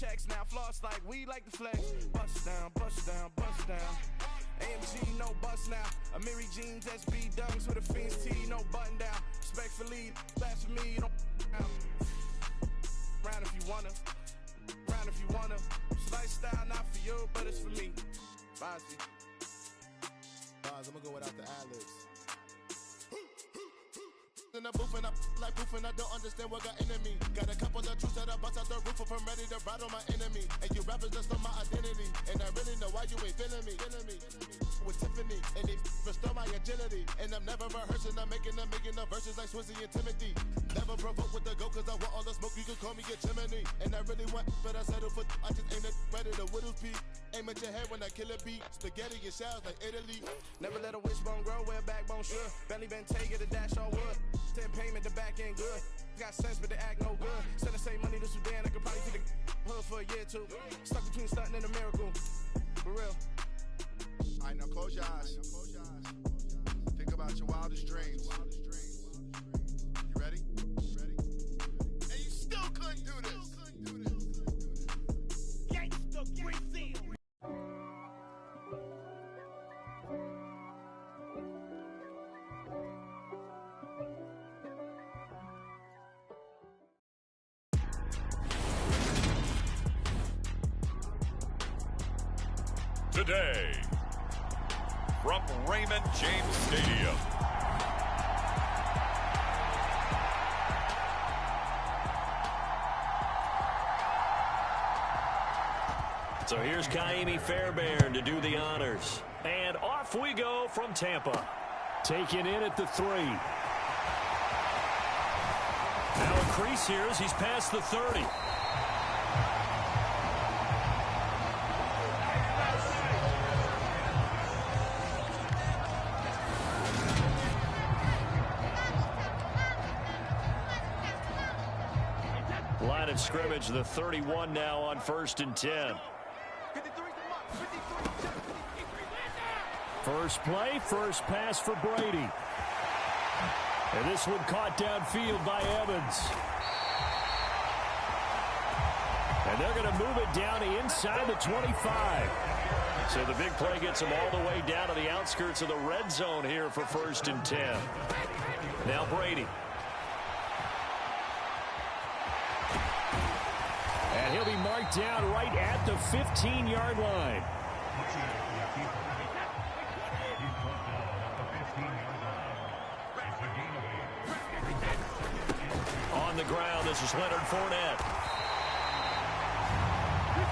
checks now, floss like we like to flex. Bust down, bust down, bust down. AMG, no bust now. Amiri jeans, SB dunks with a Fiends tee, no button down. Respectfully, that's for me, don't down. Round if you wanna, round if you wanna. This lifestyle not for you, but it's for me. Bonzi. I'm gonna go without the ad-libs. In the booth and I like poof and I don't understand what got into me. Got a couple of truths that I bust out the roof if I'm ready to ride on my enemy. And you rappers just know my identity. And I really know why you ain't feeling me. With Tiffany, and they restore my agility. And I'm never rehearsing, I'm making a million of verses like Swizzy and Timothy. Never provoke with the go, cause I want all the smoke, you can call me a chimney. And I really want, but I settle for, I just aim it ready to whittles beat. Aim at your head when I kill a beat. Spaghetti and shells like Italy. Never let a wishbone grow where a backbone should. Belly been take it, a dash on wood. 10 payment, the back ain't good. Got sense, but the act no good. Send the same money to Sudan, I could probably see the hood for a year or two. Stuck between stunting and a miracle. For real. Alright, now close your eyes. Think about your wildest dreams. You ready? And you still couldn't do this. Gangsta Brazil. Today, from Raymond James Stadium. So here's Kaimi Fairbairn to do the honors. And off we go from Tampa. Taken in at the 3. Now a crease here as he's past the 30. Line of scrimmage, the 31 now on 1st and 10. First play, first pass for Brady. And this one caught downfield by Evans. And they're going to move it down to inside the 25. So the big play gets them all the way down to the outskirts of the red zone here for 1st and 10. Now Brady. And he'll be marked down right at the 15-yard line. On the ground, this is Leonard Fournette.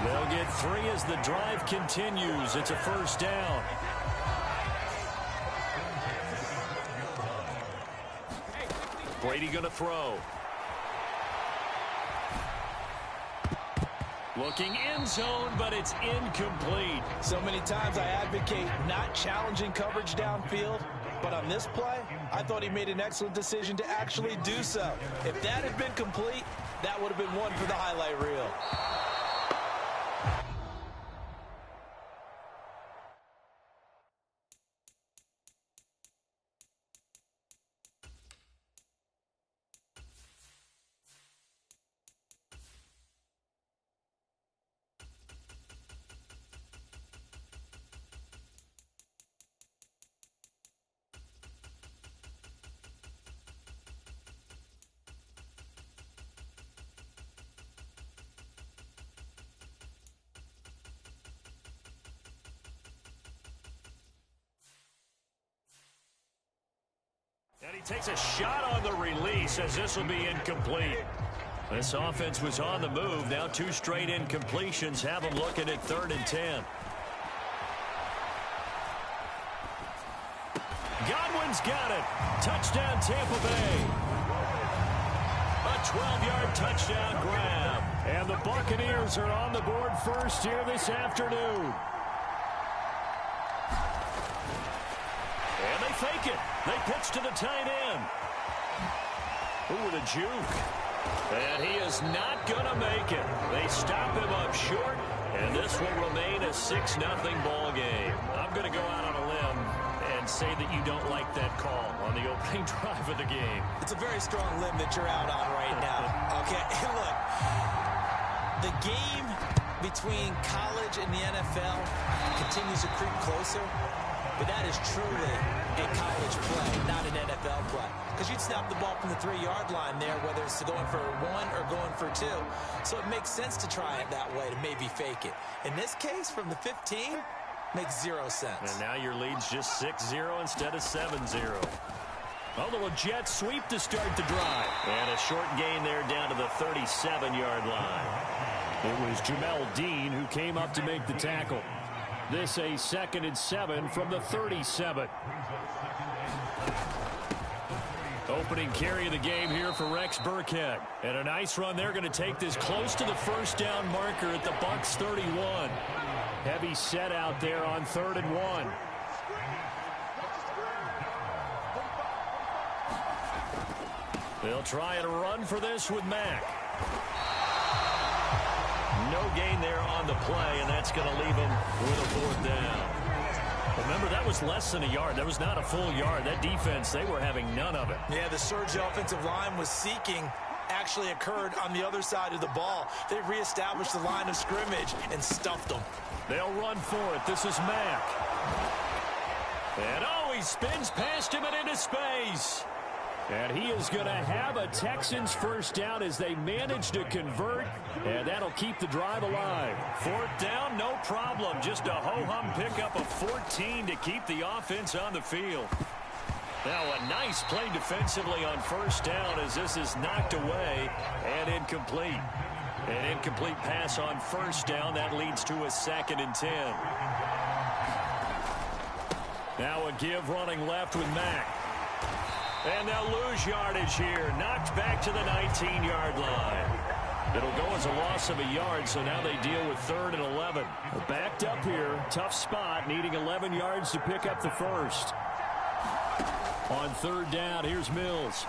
They'll get 3 as the drive continues. It's a first down. Brady going to throw. Looking end zone, but it's incomplete. So many times I advocate not challenging coverage downfield, but on this play, I thought he made an excellent decision to actually do so. If that had been complete, that would have been one for the highlight reel. And he takes a shot on the release as this will be incomplete. This offense was on the move. Now 2 straight incompletions have them looking at 3rd and 10. Godwin's got it. Touchdown Tampa Bay. A 12-yard touchdown grab. And the Buccaneers are on the board first here this afternoon. And they fake it. They pitch to the tight end. Ooh, with a juke. And he is not going to make it. They stop him up short, and this will remain a 6-0 ball game. I'm going to go out on a limb and say that you don't like that call on the opening drive of the game. It's a very strong limb that you're out on right now. Okay, look, the game between college and the NFL continues to creep closer, but that is truly a college play, not an NFL play. Because you'd snap the ball from the 3-yard line there, whether it's going for 1 or going for 2. So it makes sense to try it that way to maybe fake it. In this case, from the 15, makes 0 sense. And now your lead's just 6-0 instead of 7-0. A little jet sweep to start the drive. And a short gain there down to the 37-yard line. It was Jamel Dean who came up to make the tackle. This a 2nd and 7 from the 37. Opening carry of the game here for Rex Burkhead. And a nice run. They're going to take this close to the first down marker at the Bucs 31. Heavy set out there on 3rd and 1. They'll try and run for this with Mack. No gain there on the play, and that's going to leave him with a 4th down. Remember, that was less than a yard. That was not a full yard. That defense, they were having none of it. Yeah, the surge the offensive line was seeking actually occurred on the other side of the ball. They reestablished the line of scrimmage and stuffed them. They'll run for it. This is Mack. And, oh, he spins past him and into space. And he is going to have a Texans first down as they manage to convert, and that'll keep the drive alive. 4th down, no problem. Just a ho-hum pickup of 14 to keep the offense on the field. Now a nice play defensively on 1st down as this is knocked away and incomplete. An incomplete pass on 1st down. That leads to a 2nd and 10. Now a give running left with Mack. And they'll lose yardage here. Knocked back to the 19-yard line. It'll go as a loss of a yard, so now they deal with 3rd and 11. Backed up here. Tough spot, needing 11 yards to pick up the first. On 3rd down, here's Mills.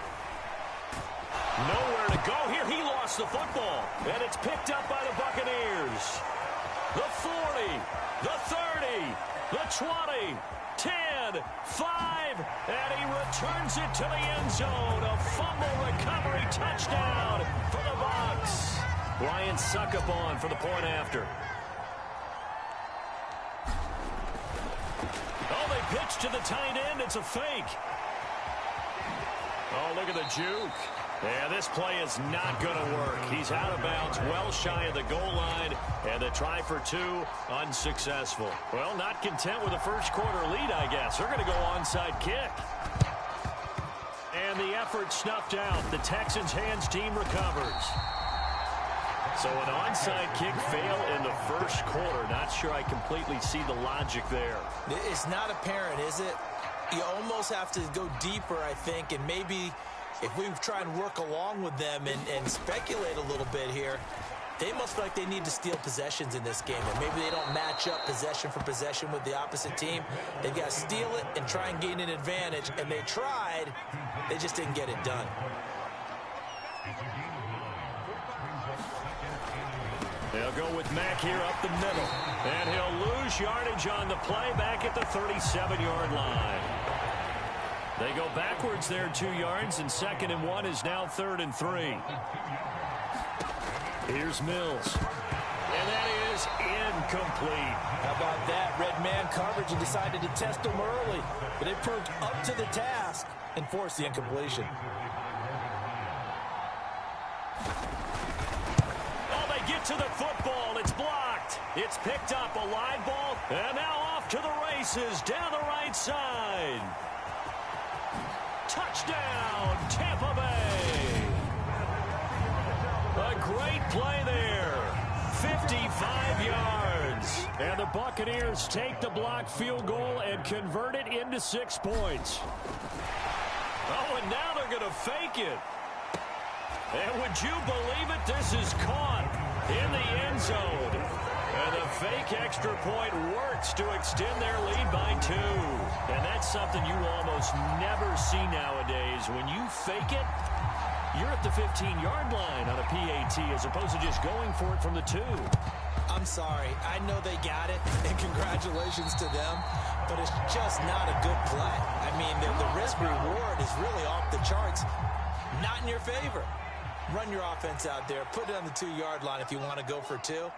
Nowhere to go here. He lost the football. And it's picked up by the Buccaneers. The 40, the 30, the 20. 10, 5, and he returns it to the end zone. A fumble recovery touchdown for the Bucs. Ryan Succop for the point after. Oh, they pitch to the tight end. It's a fake. Oh, look at the juke. Yeah, this play is not going to work. He's out of bounds, well shy of the goal line, and the try for 2 unsuccessful. Well, not content with a first quarter lead, I guess. They're going to go onside kick. And the effort snuffed out. The Texans' hands team recovers. So an onside kick fail in the first quarter. Not sure I completely see the logic there. It's not apparent, is it? You almost have to go deeper, I think, and maybe if we try and work along with them and speculate a little bit here, they must feel like they need to steal possessions in this game. And maybe they don't match up possession for possession with the opposite team. They've got to steal it and try and gain an advantage. And they tried. They just didn't get it done. They'll go with Mack here up the middle. And he'll lose yardage on the play back at the 37-yard line. They go backwards there 2 yards, and 2nd and 1 is now 3rd and 3. Here's Mills. And that is incomplete. How about that? Red man coverage and decided to test them early. But they proved up to the task and forced the incompletion. Oh, they get to the football. It's blocked. It's picked up, a live ball, and now off to the races down the right side. Touchdown, Tampa Bay. A great play there. 55 yards. And the Buccaneers take the blocked field goal and convert it into 6 points. Oh, and now they're going to fake it. And would you believe it? This is caught in the end zone. And the fake extra point works to extend their lead by 2. And that's something you almost never see nowadays. When you fake it, you're at the 15-yard line on a PAT as opposed to just going for it from the 2. I'm sorry. I know they got it, and congratulations to them, but it's just not a good play. I mean, the risk-reward is really off the charts. Not in your favor. Run your offense out there. Put it on the 2-yard line if you want to go for 2.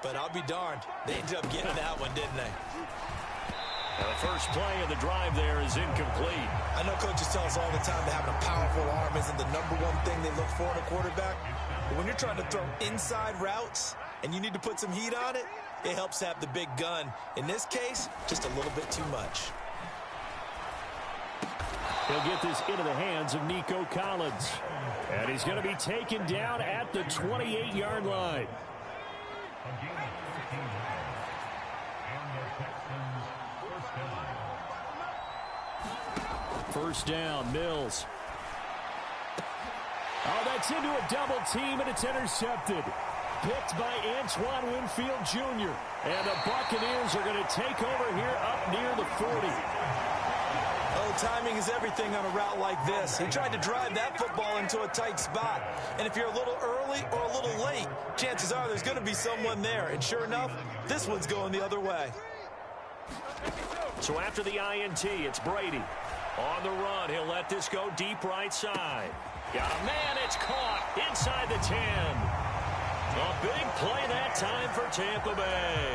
but I'll be darned. They ended up getting that one, didn't they? The first play of the drive there is incomplete. I know coaches tell us all the time that having a powerful arm isn't the number one thing they look for in a quarterback. But when you're trying to throw inside routes and you need to put some heat on it, it helps have the big gun. In this case, just a little bit too much. He'll get this into the hands of Nico Collins. And he's going to be taken down at the 28-yard line. First down, Mills. Oh, that's into a double team, and it's intercepted. Picked by Antoine Winfield Jr. And the Buccaneers are going to take over here up near the 40. Oh, timing is everything on a route like this. He tried to drive that football into a tight spot. And if you're a little early or a little late, chances are there's going to be someone there. And sure enough, this one's going the other way. So after the INT, it's Brady. On the run, he'll let this go deep right side. Got a man, it's caught inside the 10. A big play that time for Tampa Bay.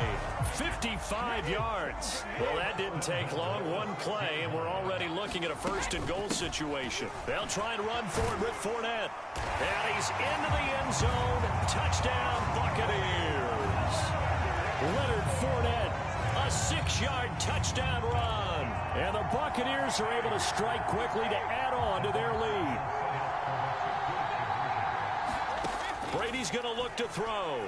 55 yards. Well, that didn't take long. One play, and we're already looking at a first-and-goal situation. They'll try and run forward with Fournette. And he's into the end zone. Touchdown, Buccaneers. Leonard Fournette, a 6-yard touchdown run. And the Buccaneers are able to strike quickly to add on to their lead. Brady's going to look to throw.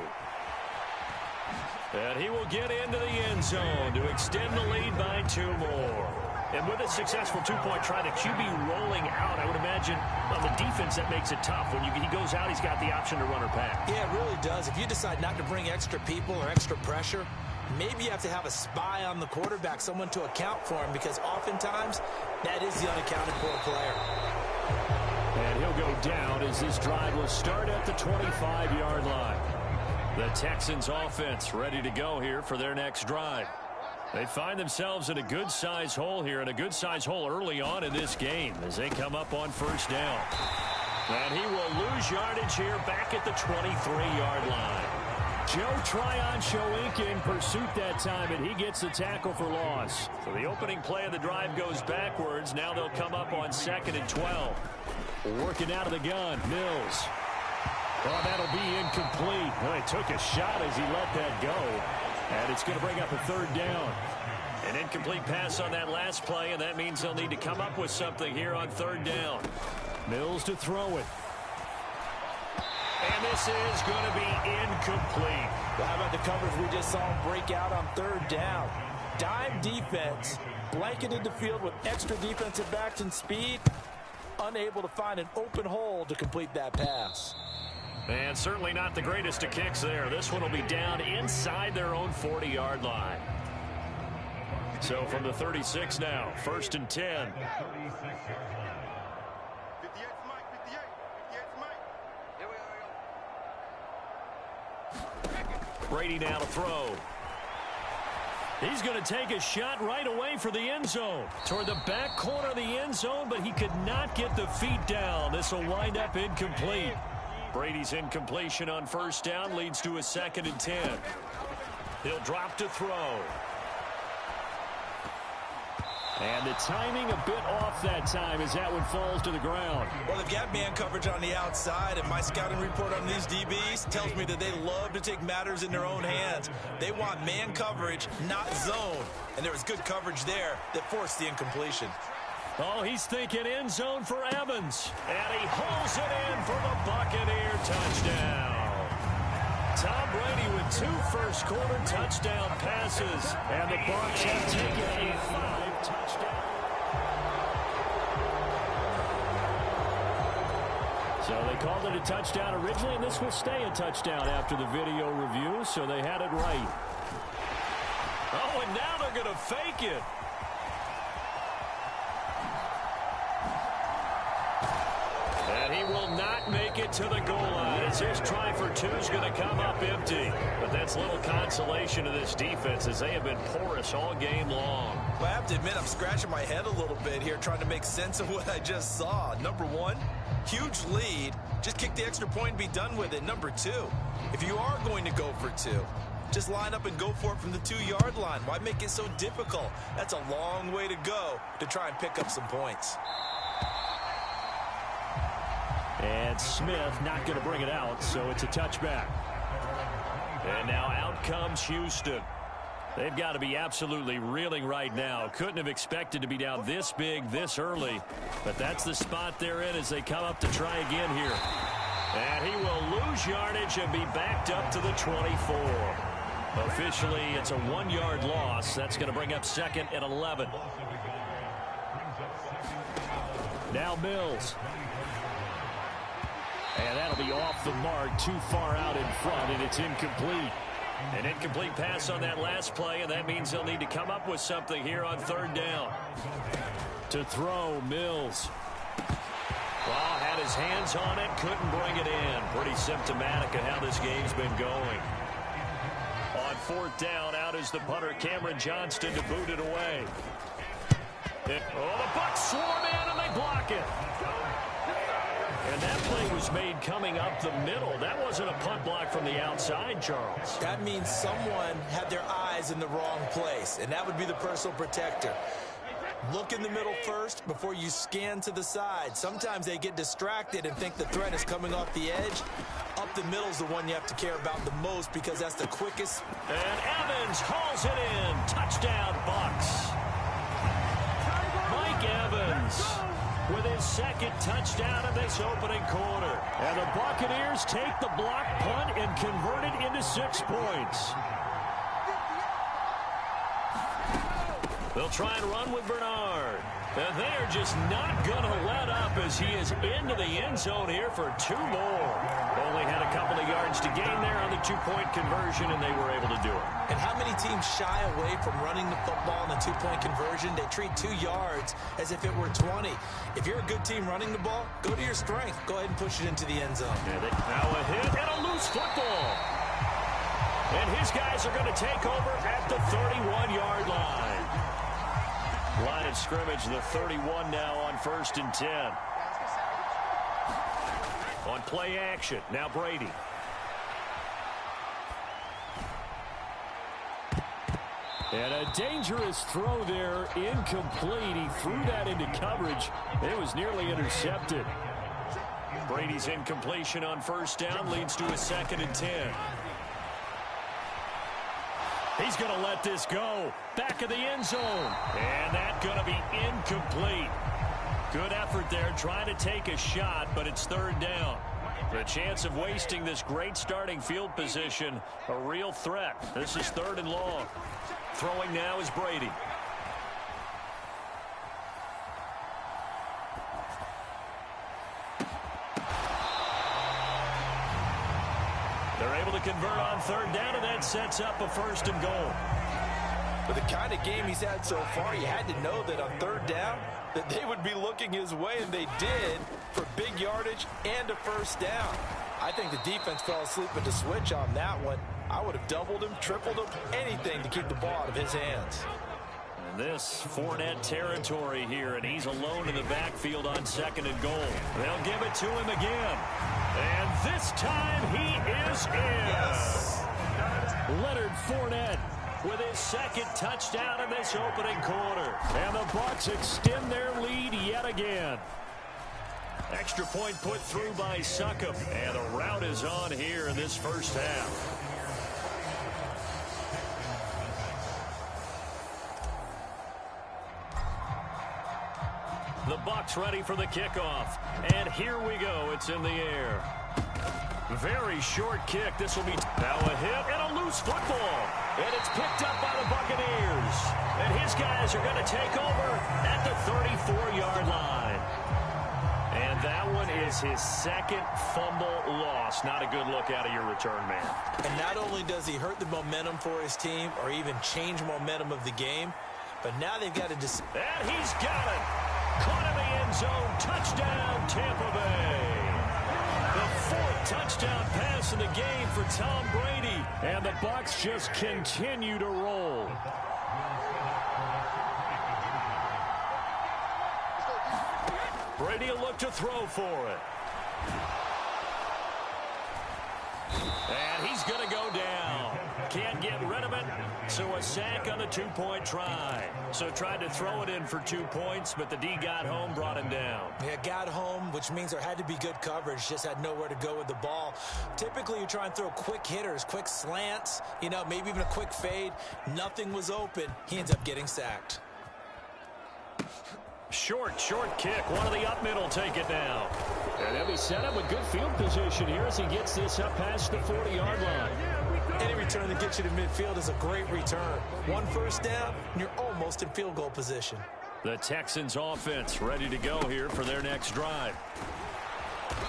And he will get into the end zone to extend the lead by 2 more. And with a successful two-point try, the QB rolling out, I would imagine on the defense that makes it tough. When he goes out, he's got the option to run or pass. Yeah, it really does. If you decide not to bring extra people or extra pressure, maybe you have to have a spy on the quarterback, someone to account for him, because oftentimes that is the unaccounted for player. And he'll go down as this drive will start at the 25-yard line. The Texans offense ready to go here for their next drive. They find themselves in a good-sized hole here, and a good-sized hole early on in this game as they come up on first down. And he will lose yardage here back at the 23-yard line. Joe Tryon-Shoyinka in pursuit that time, and he gets the tackle for loss. So the opening play of the drive goes backwards. Now they'll come up on 2nd and 12. Working out of the gun, Mills. Oh, that'll be incomplete. Well, he took a shot as he let that go. And it's going to bring up a 3rd down. An incomplete pass on that last play, and that means they'll need to come up with something here on 3rd down. Mills to throw it. And this is going to be incomplete. Well, how about the coverage we just saw him break out on 3rd down? Dime defense, blanketed the field with extra defensive backs and speed, unable to find an open hole to complete that pass. And certainly not the greatest of kicks there. This one will be down inside their own 40-yard line. So from the 36 now, 1st and 10. Brady now to throw. He's going to take a shot right away for the end zone. Toward the back corner of the end zone, but he could not get the feet down. This will wind up incomplete. Brady's incompletion on 1st down leads to a 2nd and 10. He'll drop to throw. And the timing a bit off that time as that one falls to the ground. Well, they've got man coverage on the outside, and my scouting report on these DBs tells me that they love to take matters in their own hands. They want man coverage, not zone. And there was good coverage there that forced the incompletion. Oh, he's thinking end zone for Evans. And he holds it in for the Buccaneer touchdown. Tom Brady with 2 first-quarter touchdown passes. And the Bucs have taken a 5-touchdown. So they called it a touchdown originally, and this will stay a touchdown after the video review, so they had it right. Oh, and now they're going to fake it. And he will not make it to the goal line as his try for 2 is going to come up empty. But that's little consolation to this defense as they have been porous all game long. Well, I have to admit, I'm scratching my head a little bit here trying to make sense of what I just saw. Number 1, huge lead. Just kick the extra point and be done with it. Number 2, if you are going to go for 2, Just line up and go for it from the 2-yard line. Why make it so difficult? That's a long way to go to try and pick up some points. And Smith not going to bring it out, so it's a touchback. And now out comes Houston. They've got to be absolutely reeling right now. Couldn't have expected to be down this big, this early. But that's the spot they're in as they come up to try again here. And he will lose yardage and be backed up to the 24. Officially, it's a 1-yard loss. That's going to bring up 2nd and 11. Now Mills. And that'll be off the mark, too far out in front, and it's incomplete. An incomplete pass on that last play, and that means they'll need to come up with something here on 3rd down. To throw, Mills. Well, had his hands on it, couldn't bring it in. Pretty symptomatic of how this game's been going. On 4th down, out is the punter, Cameron Johnston, to boot it away. The Bucs swarm in, and they block it. And that play was made coming up the middle. That wasn't a punt block from the outside, Charles. That means someone had their eyes in the wrong place, and that would be the personal protector. Look in the middle first before you scan to the side. Sometimes they get distracted and think the threat is coming off the edge. Up the middle is the one you have to care about the most because that's the quickest. And Evans hauls it in. Touchdown, Bucs. Mike Evans with his 2nd touchdown of this opening quarter. And the Buccaneers take the block punt and convert it into 6 points. They'll try and run with Bernard. And they are just not going to let up as he is into the end zone here for 2 more. Only had a couple of yards to gain there on the 2-point conversion, and they were able to do it. And how many teams shy away from running the football in the 2-point conversion? They treat 2 yards as if it were 20. If you're a good team running the ball, go to your strength. Go ahead and push it into the end zone. Now a hit and a loose football. And his guys are going to take over at the 31-yard line. Line of scrimmage, the 31 now on 1st and 10. On play action, now Brady. And a dangerous throw there, incomplete. He threw that into coverage. It was nearly intercepted. Brady's incompletion on 1st down leads to a 2nd and 10. He's going to let this go. Back of the end zone. And that's going to be incomplete. Good effort there trying to take a shot, but it's 3rd down. The chance of wasting this great starting field position, a real threat. This is 3rd and long. Throwing now is Brady. They're able to convert on 3rd down, and that sets up a 1st and goal. With the kind of game he's had so far, you had to know that on 3rd down that they would be looking his way, and they did, for big yardage and a 1st down. I think the defense fell asleep at the switch on that one. I would have doubled him, tripled him, anything to keep the ball out of his hands. And this Fournette territory here, and he's alone in the backfield on 2nd and goal. They'll give it to him again. And this time he is in. Yes. Leonard Fournette with his 2nd touchdown in this opening quarter. And the Bucs extend their lead yet again. Extra point put through by Succop. And the route is on here in this 1st half. The Bucs ready for the kickoff. And here we go. It's in the air. Very short kick. This will be now a hit and a loose football. And it's picked up by the Buccaneers. And his guys are going to take over at the 34-yard line. And that one is his 2nd fumble loss. Not a good look out of your return man. And not only does he hurt the momentum for his team or even change momentum of the game, but now they've got to and he's got it. Caught in the end zone. Touchdown, Tampa Bay. The 4th touchdown pass in the game for Tom Brady. And the Bucs just continue to roll. Brady will look to throw for it. And he's going to go down. can't get rid of it. So a sack on the two-point try. So tried to throw it in for 2 points, but the D got home, brought him down. Yeah, got home, which means there had to be good coverage. Just had nowhere to go with the ball. Typically, you try and throw quick hitters, quick slants, maybe even a quick fade. Nothing was open. He ends up getting sacked. Short kick. One of the up middle take it down. And he'll be set up with good field position here as he gets this up past the 40-yard line. Any return that gets you to midfield is a great return. 1 first down, and you're almost in field goal position. The Texans offense ready to go here for their next drive.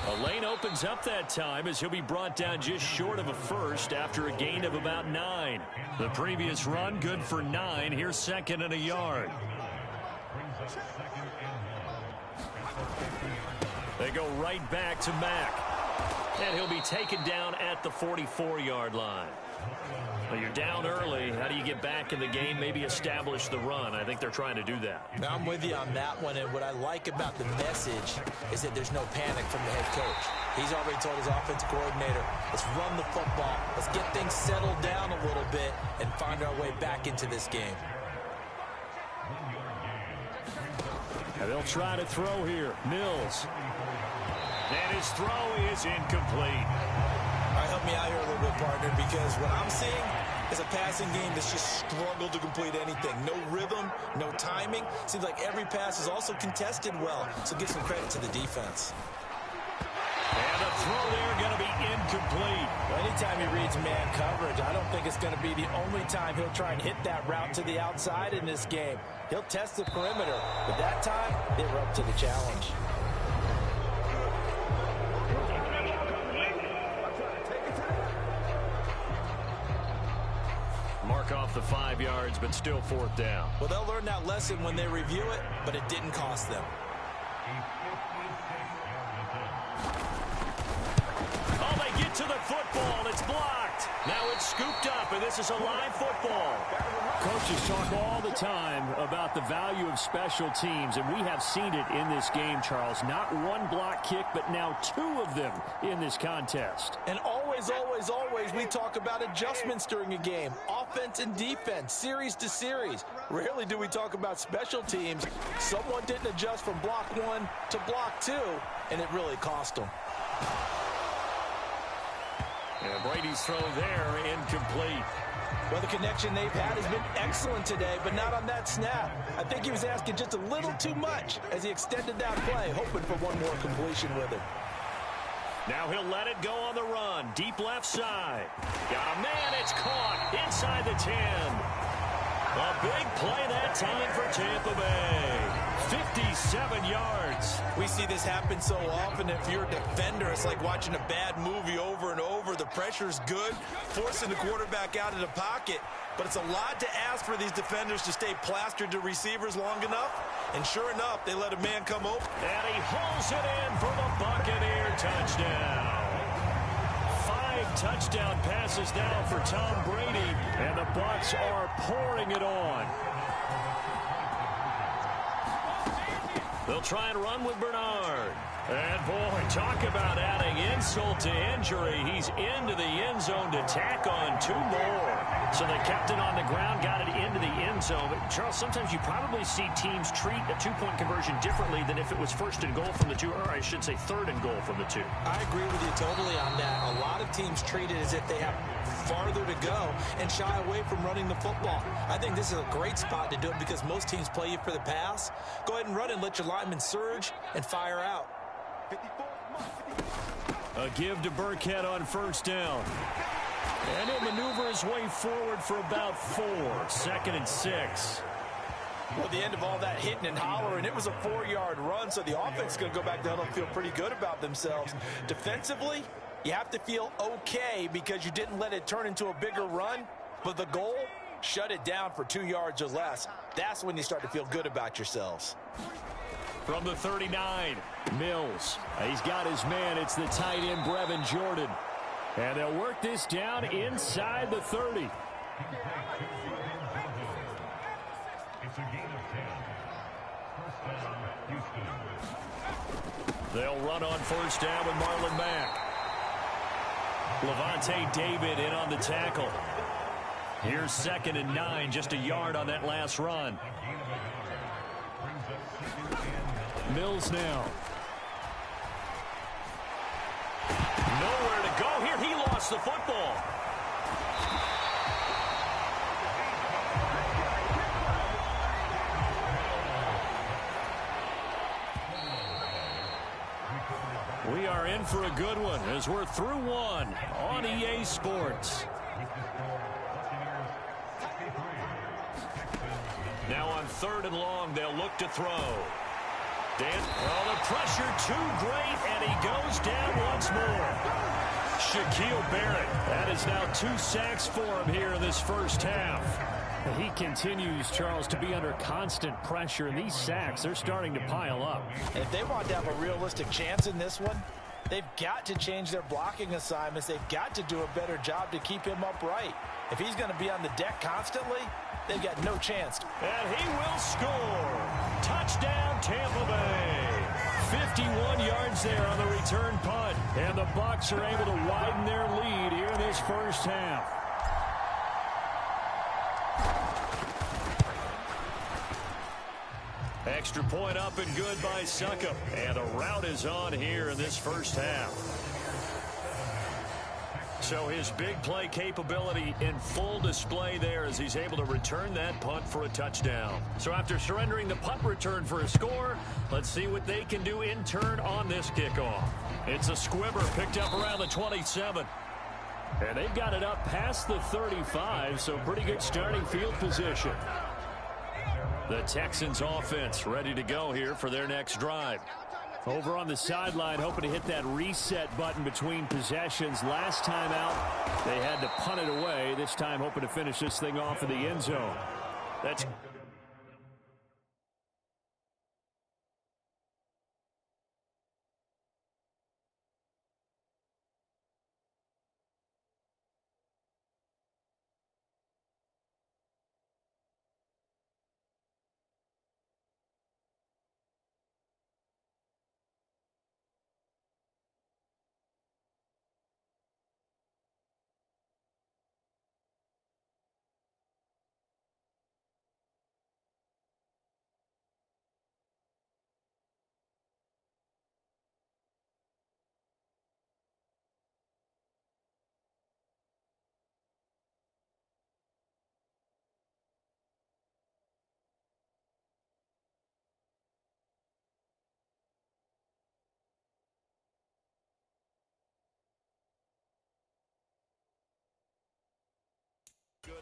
A lane opens up that time as he'll be brought down just short of a first after a gain of about 9. The previous run good for 9. Here's 2nd and a yard. They go right back to Mack. And he'll be taken down at the 44-yard line. Well, you're down early. How do you get back in the game, maybe establish the run? I think they're trying to do that. Now, I'm with you on that one, and what I like about the message is that there's no panic from the head coach. He's already told his offensive coordinator, let's run the football, let's get things settled down a little bit and find our way back into this game. And they'll try to throw here. Mills. And his throw is incomplete. All right, help me out here a little bit, partner, because what I'm seeing is a passing game that's just struggled to complete anything. No rhythm, no timing. Seems like every pass is also contested well, so give some credit to the defense. And the throw there going to be incomplete. Well, anytime he reads man coverage, I don't think it's going to be the only time he'll try and hit that route to the outside in this game. He'll test the perimeter, but that time, they were up to the challenge. Mark off the 5 yards, but still 4th down. Well, they'll learn that lesson when they review it, but it didn't cost them. Oh, they get to the football. It's blocked. Now it's scooped up, and this is a live football. Coaches talk all the time about the value of special teams, and we have seen it in this game, Charles. Not one block kick, but now 2 of them in this contest. And always, we talk about adjustments during a game. Offense and defense, series to series. Rarely do we talk about special teams. Someone didn't adjust from block 1 to block 2, and it really cost them. And Brady's throw there, incomplete. Well, the connection they've had has been excellent today, but not on that snap. I think he was asking just a little too much as he extended that play, hoping for one more completion with it. Now he'll let it go on the run. Deep left side. Got a man. It's caught inside the 10. A big play that time for Tampa Bay. 57 yards. We see this happen so often. If you're a defender, it's like watching a bad movie over and over. The pressure's good, forcing the quarterback out of the pocket. But it's a lot to ask for these defenders to stay plastered to receivers long enough. And sure enough, they let a man come open. And he hauls it in for the Buccaneer touchdown. 5 touchdown passes now for Tom Brady. And the Bucs are pouring it on. They'll try and run with Bernard. And, boy, talk about adding insult to injury. He's into the end zone to tack on 2 more. So they kept it on the ground, got it into the end zone. But, Charles, sometimes you probably see teams treat a 2-point conversion differently than if it was 1st and goal from the 2, or I should say 3rd and goal from the 2. I agree with you totally on that. A lot of teams treat it as if they have farther to go and shy away from running the football. I think this is a great spot to do it because most teams play you for the pass. Go ahead and run and let your linemen surge and fire out. A give to Burkhead on 1st down. And he'll maneuver his way forward for about 4. 2nd and 6. Well, at the end of all that hitting and hollering, it was a 4-yard run, so the offense is going to go back down and feel pretty good about themselves. Defensively, you have to feel okay because you didn't let it turn into a bigger run, but the goal, shut it down for 2 yards or less. That's when you start to feel good about yourselves. From the 39, Mills. He's got his man. It's the tight end, Brevin Jordan. And they'll work this down inside the 30. They'll run on 1st down with Marlon Mack. Levante David in on the tackle. Here's 2nd and 9, just a yard on that last run. Mills now. Nowhere to go here. He lost the football. We are in for a good one as we're through one on EA Sports. Now on 3rd and long, they'll look to throw. The pressure too great, and he goes down once more. Shaquille Barrett, that is now 2 sacks for him here in this first half. He continues, Charles, to be under constant pressure, and these sacks, they're starting to pile up. If they want to have a realistic chance in this one, they've got to change their blocking assignments. They've got to do a better job to keep him upright. If he's going to be on the deck constantly, they've got no chance. And he will score. Touchdown, Tampa Bay. 51 yards there on the return punt. And the Bucs are able to widen their lead here in this first half. Extra point up and good by Succop. And the route is on here in this first half. So his big play capability in full display there as he's able to return that punt for a touchdown. So after surrendering the punt return for a score, let's see what they can do in turn on this kickoff. It's a squibber picked up around the 27. And they've got it up past the 35, so pretty good starting field position. The Texans offense ready to go here for their next drive. Over on the sideline, hoping to hit that reset button between possessions. Last time out, they had to punt it away. This time, hoping to finish this thing off in the end zone. That's good.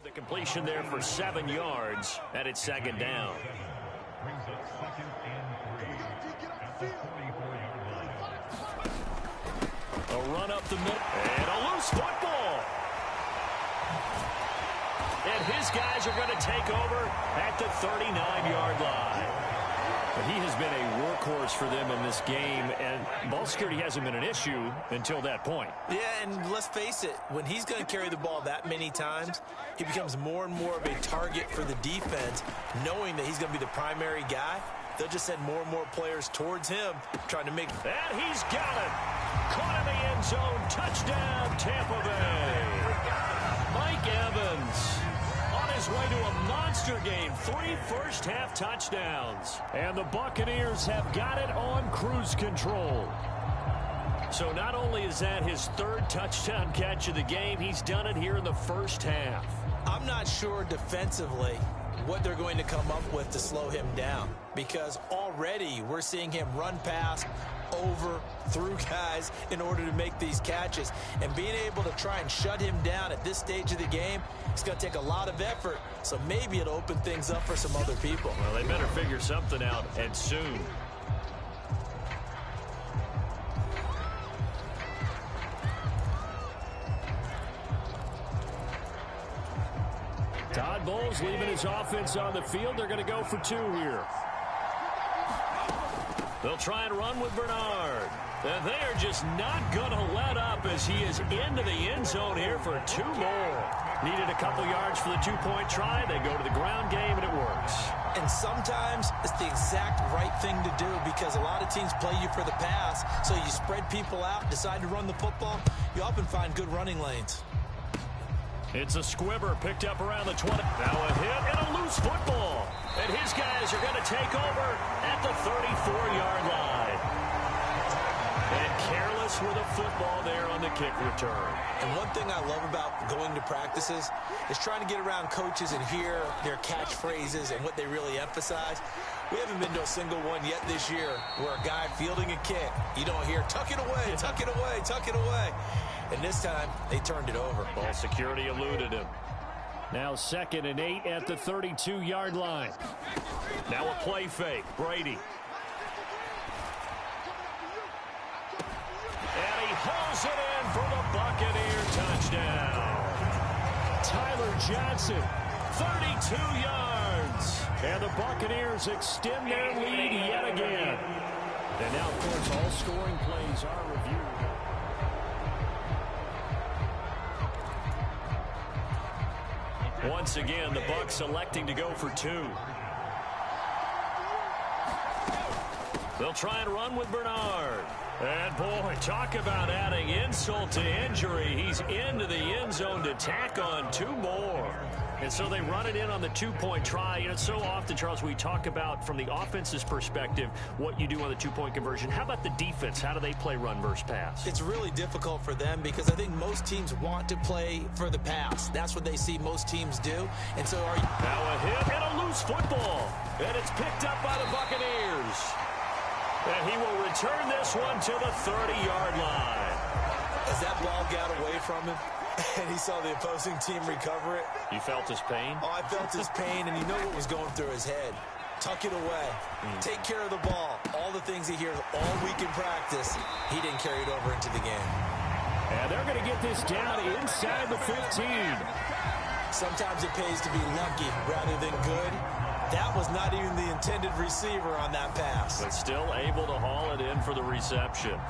The completion there for 7 yards, and it's 2nd down. A run up the middle, and a loose football. And his guys are going to take over at the 39-yard line. But he has been a workhorse for them in this game, and ball security hasn't been an issue until that point. Yeah, and let's face it, when he's going to carry the ball that many times, he becomes more and more of a target for the defense, knowing that he's going to be the primary guy. They'll just send more and more players towards him, trying to make... And he's got it! Caught in the end zone. Touchdown, Tampa Bay. Mike Evans on his way to a monster game. 3 first-half touchdowns. And the Buccaneers have got it on cruise control. So not only is that his 3rd touchdown catch of the game, he's done it here in the first half. I'm not sure defensively what they're going to come up with to slow him down, because already we're seeing him run past, over, through guys in order to make these catches. And being able to try and shut him down at this stage of the game, it's going to take a lot of effort. So maybe it'll open things up for some other people. Well, they better figure something out, and soon. Todd Bowles leaving his offense on the field. They're going to go for 2 here. They'll try and run with Bernard. And they are just not going to let up as he is into the end zone here for 2 more. Needed a couple yards for the 2-point try. They go to the ground game, and it works. And sometimes it's the exact right thing to do, because a lot of teams play you for the pass. So you spread people out, decide to run the football. You often find good running lanes. It's a squibber picked up around the 20. Now a hit and a loose football. And his guys are going to take over at the 34-yard line. And careless with a football there on the kick return. And one thing I love about going to practices is trying to get around coaches and hear their catchphrases and what they really emphasize. We haven't been to a single one yet this year where a guy fielding a kick, you don't hear, tuck it away, tuck it away, tuck it away. And this time, they turned it over. Ball security eluded him. Now 2nd and 8 at the 32-yard line. Now a play fake. Brady. And he hauls it in for the Buccaneer touchdown. Tyler Johnson, 32 yards. And the Buccaneers extend their lead yet again. And now, of course, all scoring plays are reviewed. Once again, the Bucs electing to go for 2. They'll try and run with Bernard. And, boy, talk about adding insult to injury. He's into the end zone to tack on 2 more. And so they run it in on the 2-point try. You know, so often, Charles, we talk about from the offense's perspective what you do on the 2-point conversion. How about the defense? How do they play run versus pass? It's really difficult for them because I think most teams want to play for the pass. That's what they see most teams do. And so now a hit and a loose football. And it's picked up by the Buccaneers. And he will return this one to the 30-yard line. As that ball got away from him, and he saw the opposing team recover it. You felt his pain? Oh, I felt his pain, and you know what was going through his head. Tuck it away. Take care of the ball. All the things he hears all week in practice, he didn't carry it over into the game. And they're going to get this down inside the 15. Sometimes it pays to be lucky rather than good. That was not even the intended receiver on that pass. But still able to haul it in for the reception.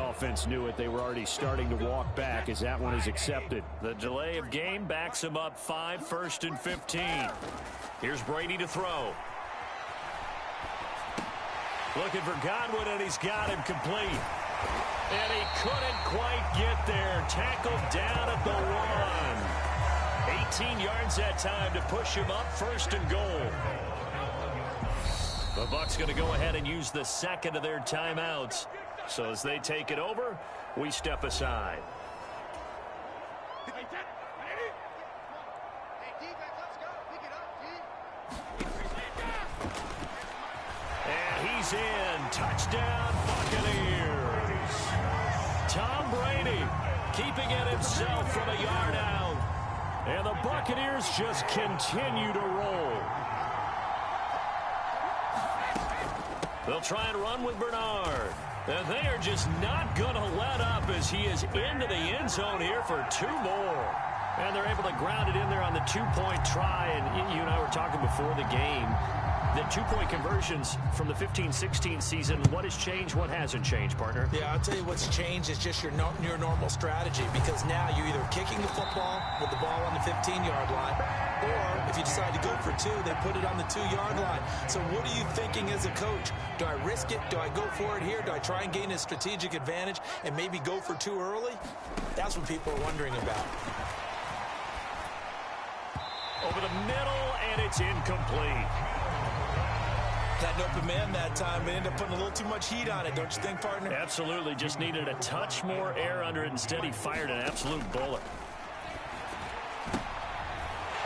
offense knew it. They were already starting to walk back as that one is accepted. The delay of game backs him up 5, 1st and 15. Here's Brady to throw. Looking for Godwin, and he's got him complete. And he couldn't quite get there. Tackled down at the 1. 18 yards that time to push him up 1st and goal. The Bucs going to go ahead and use the second of their timeouts. So as they take it over, we step aside. And he's in. Touchdown, Buccaneers. Tom Brady keeping it himself from a yard out. And the Buccaneers just continue to roll. They'll try and run with Bernard. And they are just not going to let up as he is into the end zone here for 2 more. And they're able to ground it in there on the 2-point try. And you and I were talking before the game. The 2-point conversions from the 15-16 season, what has changed, what hasn't changed, partner? Yeah, I'll tell you what's changed is just your normal strategy, because now you're either kicking the football with the ball on the 15-yard line, or if you decide to go for 2, they put it on the 2-yard line. So what are you thinking as a coach? Do I risk it? Do I go for it here? Do I try and gain a strategic advantage and maybe go for 2 early? That's what people are wondering about. Over the middle, and it's incomplete. Had an open man that time, but ended up putting a little too much heat on it, don't you think, partner? Absolutely. Just needed a touch more air under it. Instead, he fired an absolute bullet.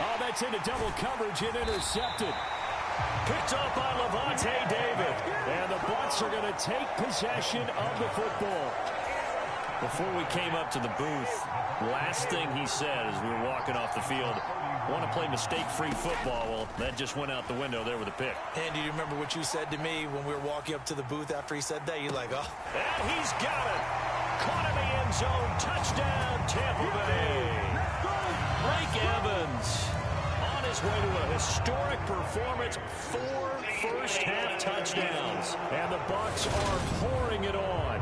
Oh, that's into double coverage and intercepted. Picked up by Levante David. And the Bucs are going to take possession of the football. Before we came up to the booth, last thing he said as we were walking off the field, want to play mistake-free football. Well, that just went out the window there with a pick. Andy, do you remember what you said to me when we were walking up to the booth after he said that? You're like, oh. And he's got it. Caught in the end zone. Touchdown, Tampa Bay. Mike Evans on his way to a historic performance. 4 first-half touchdowns. And the Bucs are pouring it on.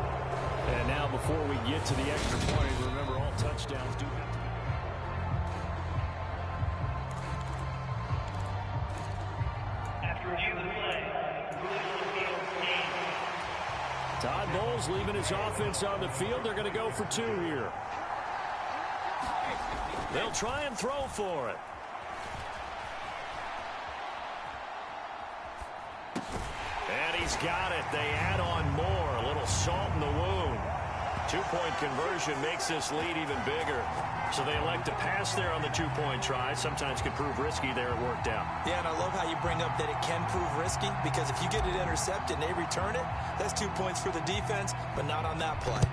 And now before we get to the extra point, remember all touchdowns do have to. Todd Bowles leaving his offense on the field. They're going to go for 2 here. They'll try and throw for it. And he's got it. They add on more. A little salt in the wound. 2-point conversion makes this lead even bigger. So they elect to pass there on the 2-point try. Sometimes could prove risky there. It worked out. Yeah, and I love how you bring up that it can prove risky, because if you get it intercepted and they return it, that's 2 points for the defense, but not on that play.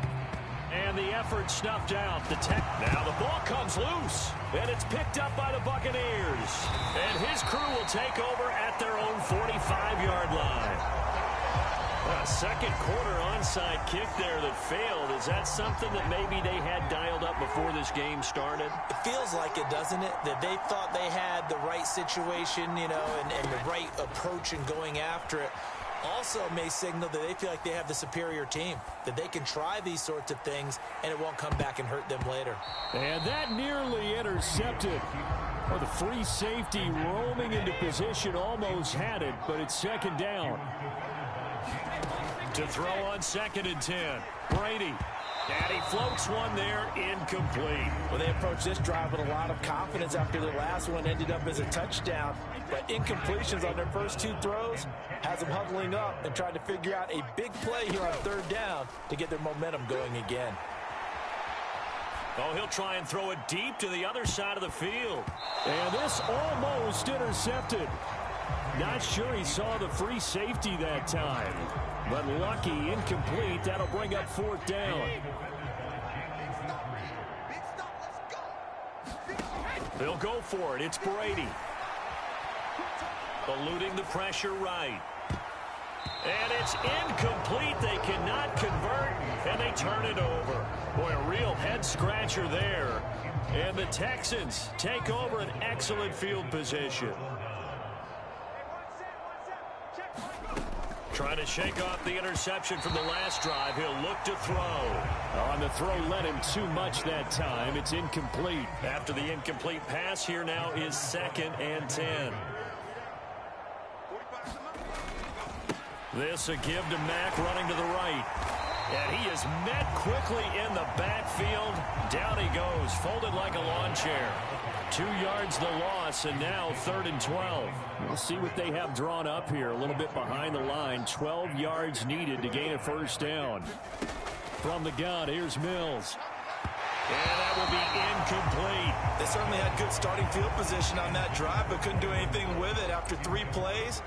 And the effort snuffed out. Now the ball comes loose, and it's picked up by the Buccaneers. And his crew will take over at their own 45-yard line. A second quarter onside kick there that failed. Is that something that maybe they had dialed up before this game started? It feels like it, doesn't it? That they thought they had the right situation, you know, and the right approach in going after it. Also may signal that they feel like they have the superior team, that they can try these sorts of things and it won't come back and hurt them later. And that nearly intercepted. Well, the free safety roaming into position almost had it, but it's second down. To throw on 2nd and 10. Brady. And he floats one there, incomplete. Well, they approached this drive with a lot of confidence after their last one ended up as a touchdown. But incompletions on their first 2 throws has them huddling up and trying to figure out a big play here on 3rd down to get their momentum going again. Oh, he'll try and throw it deep to the other side of the field. And this almost intercepted. Not sure he saw the free safety that time. But lucky, incomplete. That'll bring up 4th down. They'll go for it. It's Brady. Eluding the pressure right. And it's incomplete. They cannot convert, and they turn it over. Boy, a real head-scratcher there. And the Texans take over an excellent field position. Trying to shake off the interception from the last drive. He'll look to throw. On the throw, led him too much that time. It's incomplete. After the incomplete pass, here now is 2nd and 10. This a give to Mack running to the right. And he is met quickly in the backfield. Down he goes, folded like a lawn chair. 2 yards the loss, and now 3rd and 12. We'll see what they have drawn up here. A little bit behind the line. 12 yards needed to gain a first down. From the gun, here's Mills. And that will be incomplete. They certainly had good starting field position on that drive, but couldn't do anything with it after 3 plays.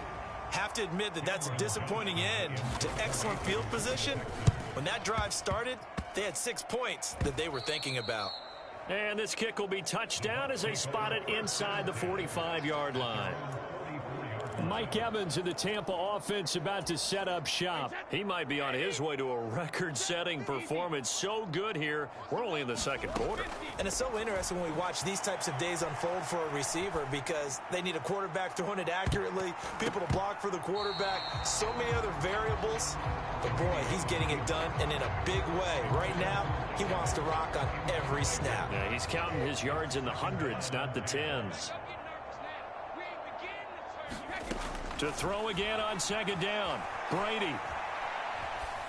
Have to admit that that's a disappointing end to excellent field position. When that drive started, they had 6 points that they were thinking about. And this kick will be touchdown as they spot it inside the 45-yard line. Mike Evans in the Tampa offense about to set up shop. He might be on his way to a record-setting performance. So good here. We're only in the 2nd quarter. And it's so interesting when we watch these types of days unfold for a receiver because they need a quarterback throwing it accurately, people to block for the quarterback, so many other variables. But, boy, he's getting it done and in a big way. Right now, he wants to rock on every snap. Yeah, he's counting his yards in the hundreds, not the tens. To throw again on 2nd down. Brady.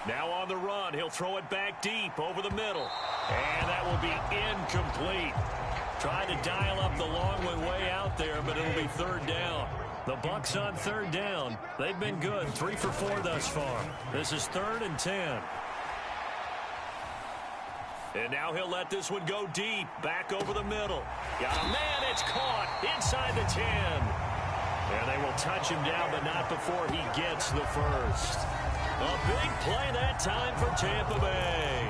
Now on the run. He'll throw it back deep over the middle. And that will be incomplete. Tried to dial up the long way out there, but it'll be 3rd down. The Bucs on 3rd down. They've been good. 3 for 4 thus far. This is 3rd and 10. And now he'll let this one go deep. Back over the middle. Got a man. It's caught inside the 10. And they will touch him down, but not before he gets the first. A big play that time for Tampa Bay.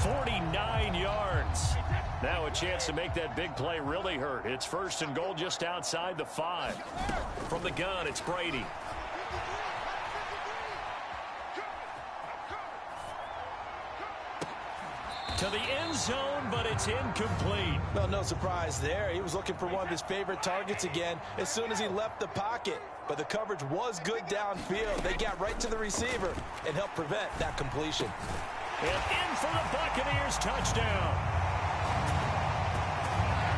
49 yards. Now a chance to make that big play really hurt. It's 1st and goal just outside the 5. From the gun, it's Brady. To the end zone, but it's incomplete. Well, no surprise there. He was looking for one of his favorite targets again as soon as he left the pocket. But the coverage was good downfield. They got right to the receiver and helped prevent that completion. And in for the Buccaneers touchdown.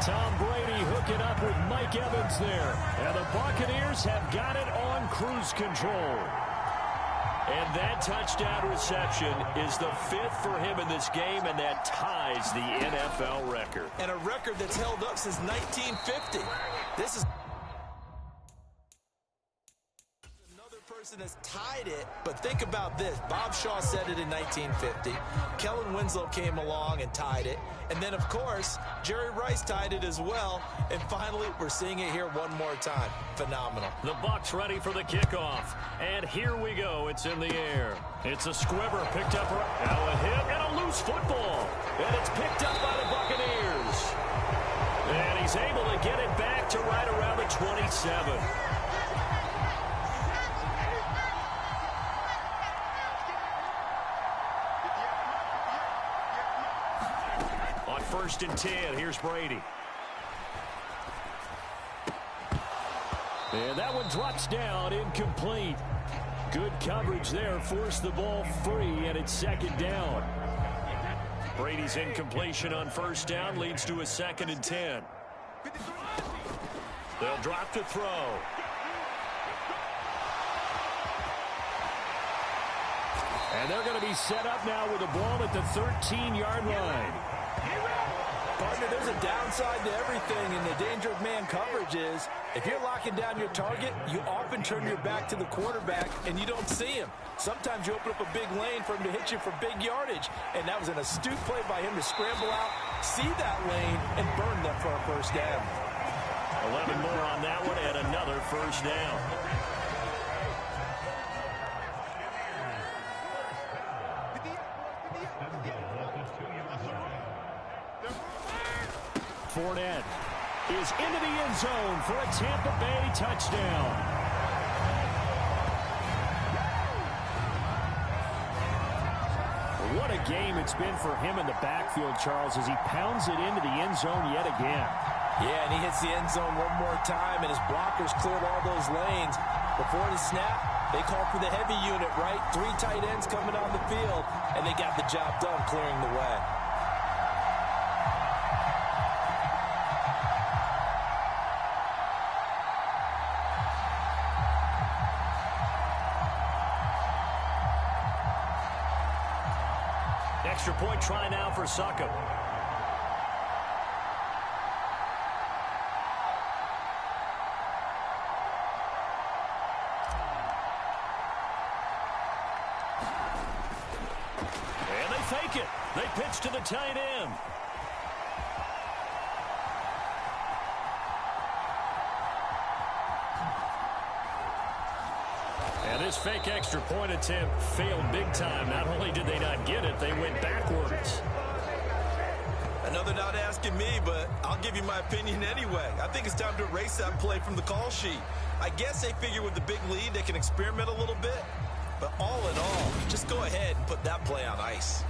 Tom Brady hooking up with Mike Evans there. And the Buccaneers have got it on cruise control. And that touchdown reception is the 5th for him in this game, and that ties the NFL record. And a record that's held up since 1950. This is another person has tied it, but think about this. Bob Shaw said it in 1950. Kellen Winslow came along and tied it. And then, of course, Jerry Rice tied it as well. And finally, we're seeing it here one more time. Phenomenal. The Bucs ready for the kickoff. And here we go. It's in the air. It's a squibber picked up. Now a hit and a loose football. And it's picked up by the Buccaneers. And he's able to get it back to right around the 27. On 1st and 10, here's Brady. And that one drops down, incomplete. Good coverage there, forced the ball free, and it's 2nd down. Brady's incompletion on 1st down leads to a 2nd and 10. They'll drop to throw. And they're going to be set up now with the ball at the 13-yard line. Partner, there's a downside to everything, and the danger of man coverage is if you're locking down your target, you often turn your back to the quarterback and you don't see him. Sometimes you open up a big lane for him to hit you for big yardage, and that was an astute play by him to scramble out, see that lane, and burn them for a first down. 11 more on that one and another first down. Fournette is into the end zone for a Tampa Bay touchdown. What a game it's been for him in the backfield, Charles, as he pounds it into the end zone yet again. Yeah, and he hits the end zone one more time, and his blockers cleared all those lanes. Before the snap, They called for the heavy unit, right? 3 tight ends coming on the field, and they got the job done clearing the way. Extra point try now for Succop. And they fake it. They pitch to the tight end. And this fake extra point attempt failed big time. Not only did they not get it, they went backwards. Another not asking me, but I'll give you my opinion anyway. I think it's time to erase that play from the call sheet. I guess they figure with the big lead they can experiment a little bit. But all in all, just go ahead and put that play on ice.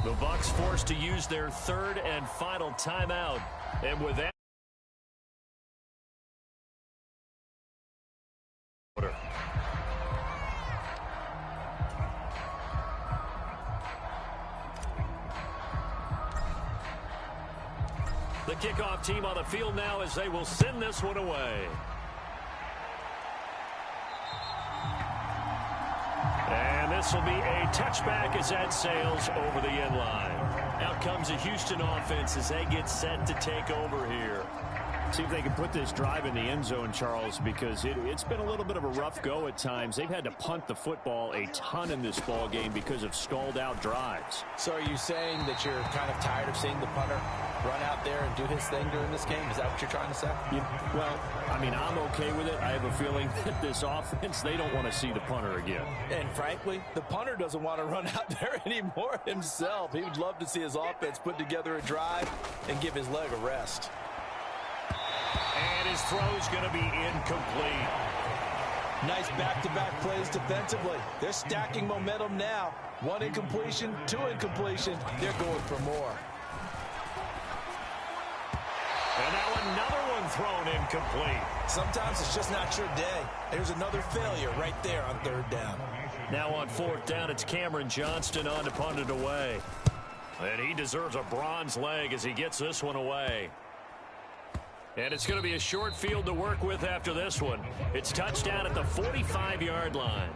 The Bucs forced to use their third and final timeout. And with that, the kickoff team on the field now as they will send this one away. And this will be a touchback as that sails over the end line. Out comes the Houston offense as they get set to take over here. See if they can put this drive in the end zone, Charles, because it's been a little bit of a rough go at times. They've had to punt the football a ton in this ball game because of stalled out drives. So are you saying that you're kind of tired of seeing the punter run out there and do his thing during this game? Is that what you're trying to say? Well, I mean, I'm okay with it. I have a feeling that this offense, they don't want to see the punter again. And frankly, the punter doesn't want to run out there anymore himself. He would love to see his offense put together a drive and give his leg a rest. And his throw's going to be incomplete. Nice back-to-back plays defensively. They're stacking momentum now. 1 incompletion, 2 incompletion. They're going for more. And now another one thrown incomplete. Sometimes it's just not your day. There's another failure right there on 3rd down. Now on 4th down, it's Cameron Johnston on to punt it away. And he deserves a bronze leg as he gets this one away. And it's going to be a short field to work with after this one. It's touchdown at the 45-yard line.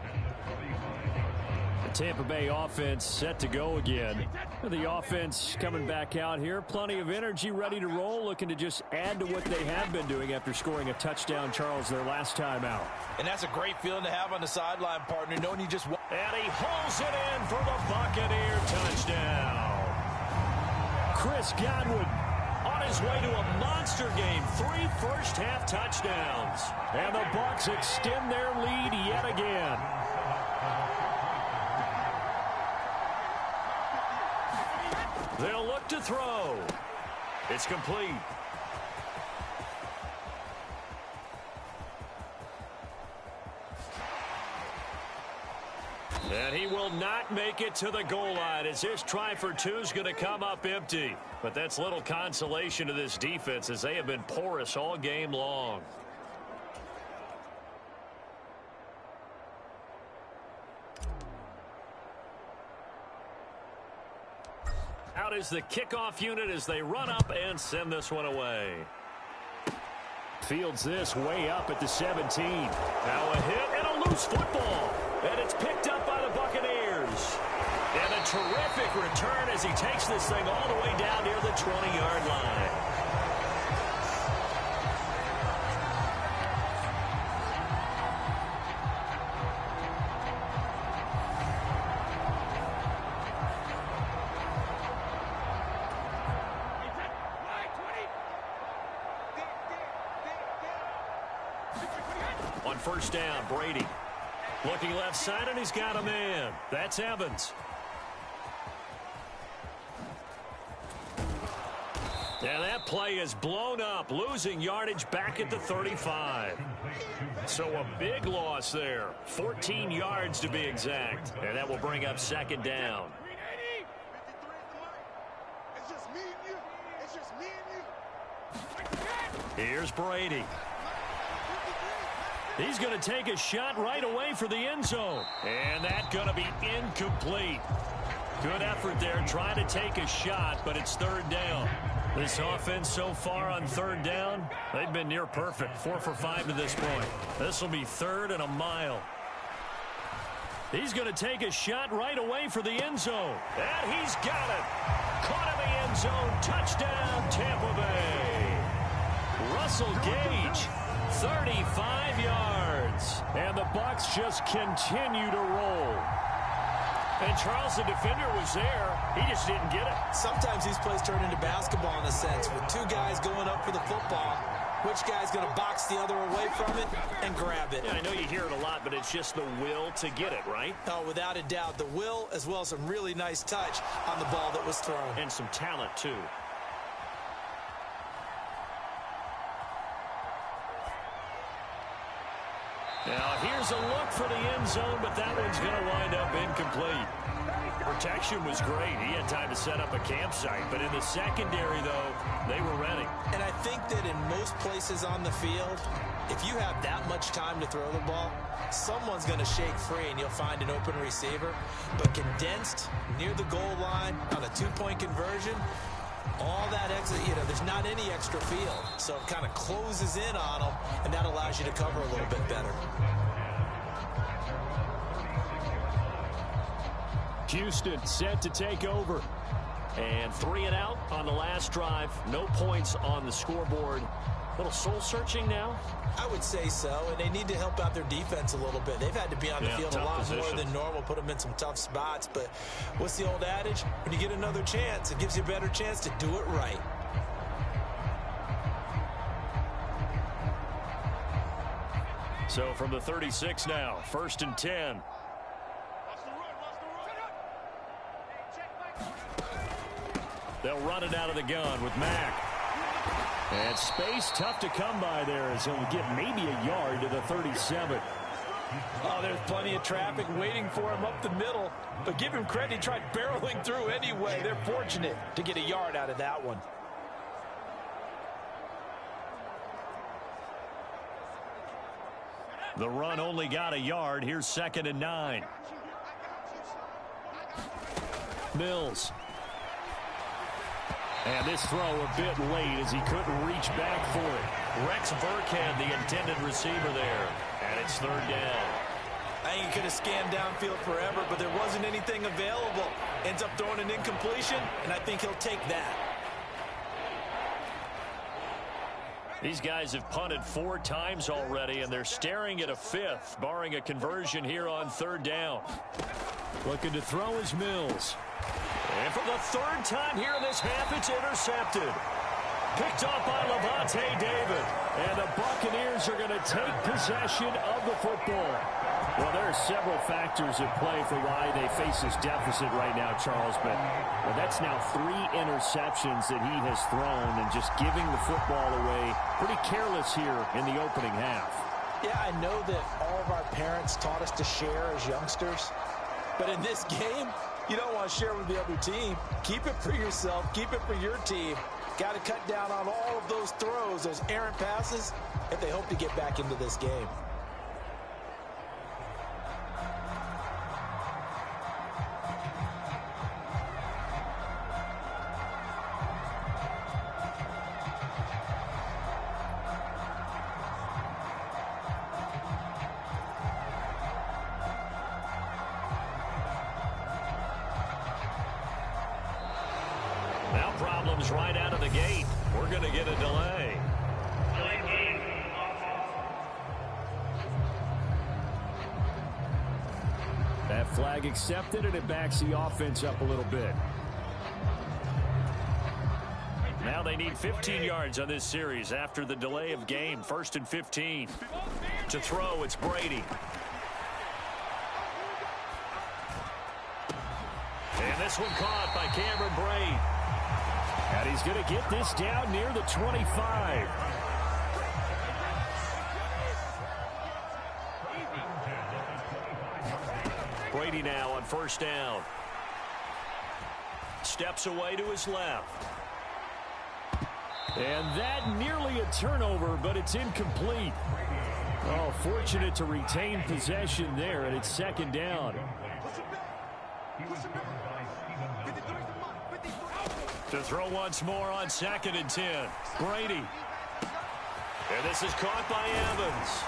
The Tampa Bay offense set to go again. The offense coming back out here. Plenty of energy, ready to roll, looking to just add to what they have been doing after scoring a touchdown, Charles, their last time out. And that's a great feeling to have on the sideline, partner, knowing you just... And he hauls it in for the Buccaneer touchdown. Chris Godwin on his way to a monster game. 3 first-half touchdowns. And the Bucs extend their lead yet again. They'll look to throw. It's complete. And he will not make it to the goal line as this try for 2 is going to come up empty. But that's little consolation to this defense as they have been porous all game long. Out is the kickoff unit as they run up and send this one away. Fields this way up at the 17. Now a hit and a loose football. And it's picked up by the Buccaneers. And a terrific return as he takes this thing all the way down near the 20-yard line. On first down, Brady. Looking left side, and he's got a man. That's Evans. And that play is blown up, losing yardage back at the 35. So a big loss there. 14 yards to be exact. And that will bring up second down. Here's Brady. He's going to take a shot right away for the end zone. And that's going to be incomplete. Good effort there trying to take a shot, but it's third down. This offense so far on third down, they've been near perfect. 4 for 5 to this point. This will be 3rd and a mile. He's going to take a shot right away for the end zone. And he's got it. Caught in the end zone. Touchdown, Tampa Bay. Russell Gage. 35 yards. And the Bucs just continue to roll. And Charles, the defender, was there. He just didn't get it. Sometimes these plays turn into basketball in a sense. With 2 guys going up for the football, which guy's going to box the other away from it and grab it? Yeah, I know you hear it a lot, but it's just the will to get it, right? Oh, without a doubt. The will as well as some really nice touch on the ball that was thrown. And some talent, too. Now, here's a look for the end zone, but that one's going to wind up incomplete. Protection was great. He had time to set up a campsite, but in the secondary, though, they were ready. And I think that in most places on the field, if you have that much time to throw the ball, someone's going to shake free and you'll find an open receiver. But condensed near the goal line on a 2-point conversion, all that exit, there's not any extra field. So it kind of closes in on them, and that allows you to cover a little bit better. Houston set to take over. And 3 and out on the last drive. No points on the scoreboard. A little soul-searching now? I would say so, and they need to help out their defense a little bit. They've had to be on the field a lot more than normal, put them in some tough spots. But what's the old adage? When you get another chance, it gives you a better chance to do it right. So from the 36 now, 1st and 10. They'll run it out of the gun with Mack. And space tough to come by there as he'll get maybe a yard to the 37. Oh, there's plenty of traffic waiting for him up the middle. But give him credit, he tried barreling through anyway. They're fortunate to get a yard out of that one. The run only got a yard. Here's 2nd and 9. Mills. And this throw a bit late as he couldn't reach back for it. Rex Burkhead, the intended receiver there. And it's third down. I think he could have scanned downfield forever, but there wasn't anything available. Ends up throwing an incompletion, and I think he'll take that. These guys have punted 4 times already, and they're staring at a 5th, barring a conversion here on third down. Looking to throw is Mills. And for the 3rd time here in this half, it's intercepted. Picked off by Lavonte David. And the Buccaneers are going to take possession of the football. Well, there are several factors at play for why they face this deficit right now, Charles. But that's now 3 interceptions that he has thrown and just giving the football away. Pretty careless here in the opening half. Yeah, I know that all of our parents taught us to share as youngsters. But in this game, you don't want to share with the other team. Keep it for yourself. Keep it for your team. Got to cut down on all of those throws, those errant passes, if they hope to get back into this game. Problems right out of the gate. We're going to get a delay. That flag accepted, and it backs the offense up a little bit. Now they need 15 yards on this series after the delay of game. 1st and 15. To throw, it's Brady. And this one caught by Cameron Brate. And he's going to get this down near the 25. Brady now on 1st down. Steps away to his left. And that nearly a turnover, but it's incomplete. Oh, fortunate to retain possession there, and it's 2nd down. To throw once more on 2nd and 10. Brady. And this is caught by Evans.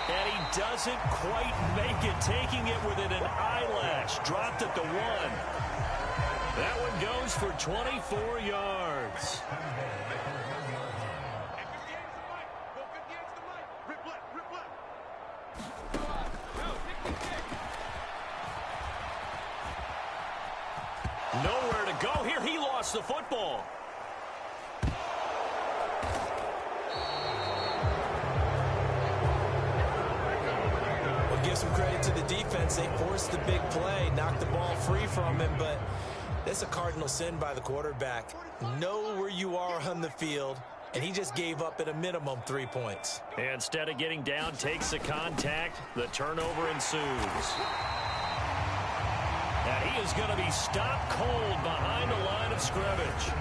And he doesn't quite make it, taking it within an eyelash. Dropped at the 1. That one goes for 24 yards. Nowhere to go here. He lost the football. Well, give some credit to the defense. They forced the big play, knocked the ball free from him, but that's a cardinal sin by the quarterback. Know where you are on the field, and he just gave up at a minimum 3 points. Instead of getting down, takes the contact. The turnover ensues. And he is going to be stopped cold behind the line of scrimmage.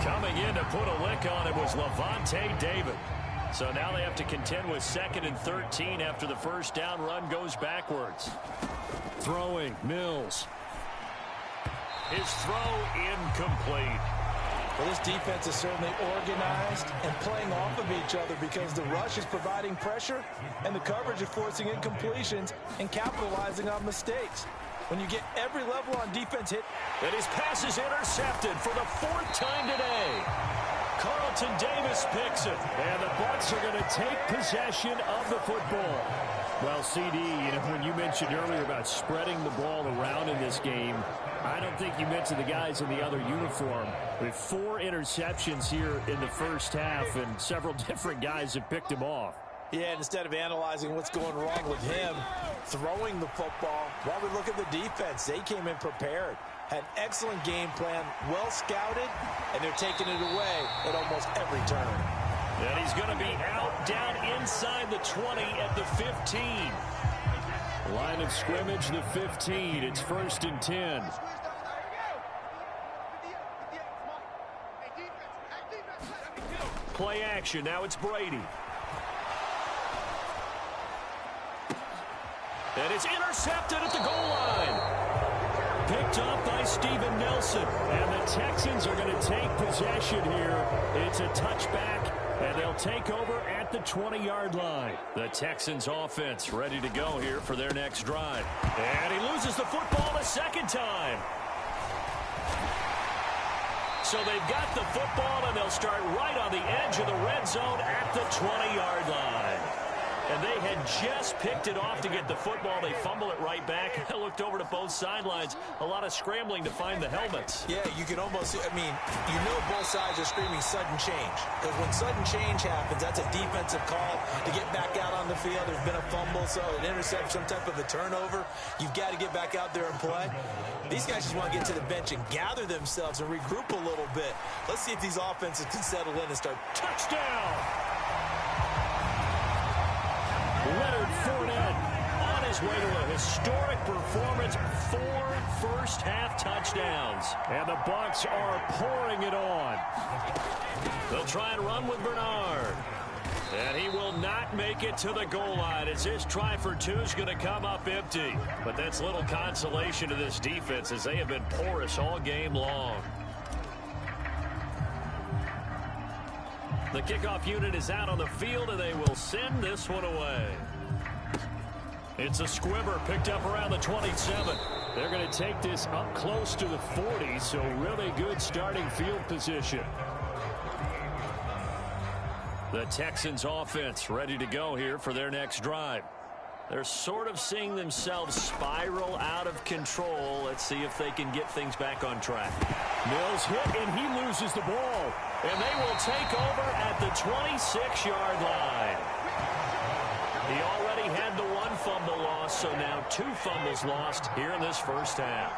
Coming in to put a lick on it was Lavonte David. So now they have to contend with 2nd and 13 after the 1st down run goes backwards. Throwing, Mills. His throw incomplete. Well, this defense is certainly organized and playing off of each other because the rush is providing pressure and the coverage is forcing incompletions and capitalizing on mistakes. When you get every level on defense hit. And his pass is intercepted for the 4th time today. Carlton Davis picks it. And the Bucs are going to take possession of the football. Well, CD, when you mentioned earlier about spreading the ball around in this game, I don't think you mentioned the guys in the other uniform. With 4 interceptions here in the 1st half, and several different guys have picked him off. Yeah, instead of analyzing what's going wrong with him, throwing the football, while we look at the defense, they came in prepared. Had an excellent game plan, well scouted, and they're taking it away at almost every turn. And he's going to be out down inside the 20 at the 15. Line of scrimmage, the 15. It's 1st and 10. Play action. Now it's Brady. And it's intercepted at the goal line. picked up by Steven Nelson. And the Texans are going to take possession here. It's a touchback, and they'll take over at the 20-yard line. The Texans offense ready to go here for their next drive. And he loses the football a second time. So they've got the football, and they'll start right on the edge of the red zone at the 20-yard line. And they had just picked it off to get the football. They fumble it right back. I looked over to both sidelines. A lot of scrambling to find the helmets. Yeah, you can almost, both sides are screaming sudden change. Because when sudden change happens, that's a defensive call to get back out on the field. There's been a fumble, so an interception, some type of a turnover. You've got to get back out there and play. These guys just want to get to the bench and gather themselves and regroup a little bit. Let's see if these offenses can settle in and start. Touchdown! Leonard Fournette on his way to a historic performance, 4 first-half touchdowns. And the Bucs are pouring it on. They'll try and run with Bernard. And he will not make it to the goal line as his try for 2 is going to come up empty. But that's little consolation to this defense as they have been porous all game long. The kickoff unit is out on the field, and they will send this one away. It's a squibber picked up around the 27. They're going to take this up close to the 40, so really good starting field position. The Texans offense ready to go here for their next drive. They're sort of seeing themselves spiral out of control. Let's see if they can get things back on track. Mills hit, and he loses the ball. And they will take over at the 26-yard line. He already had the 1 fumble loss, so now 2 fumbles lost here in this first half.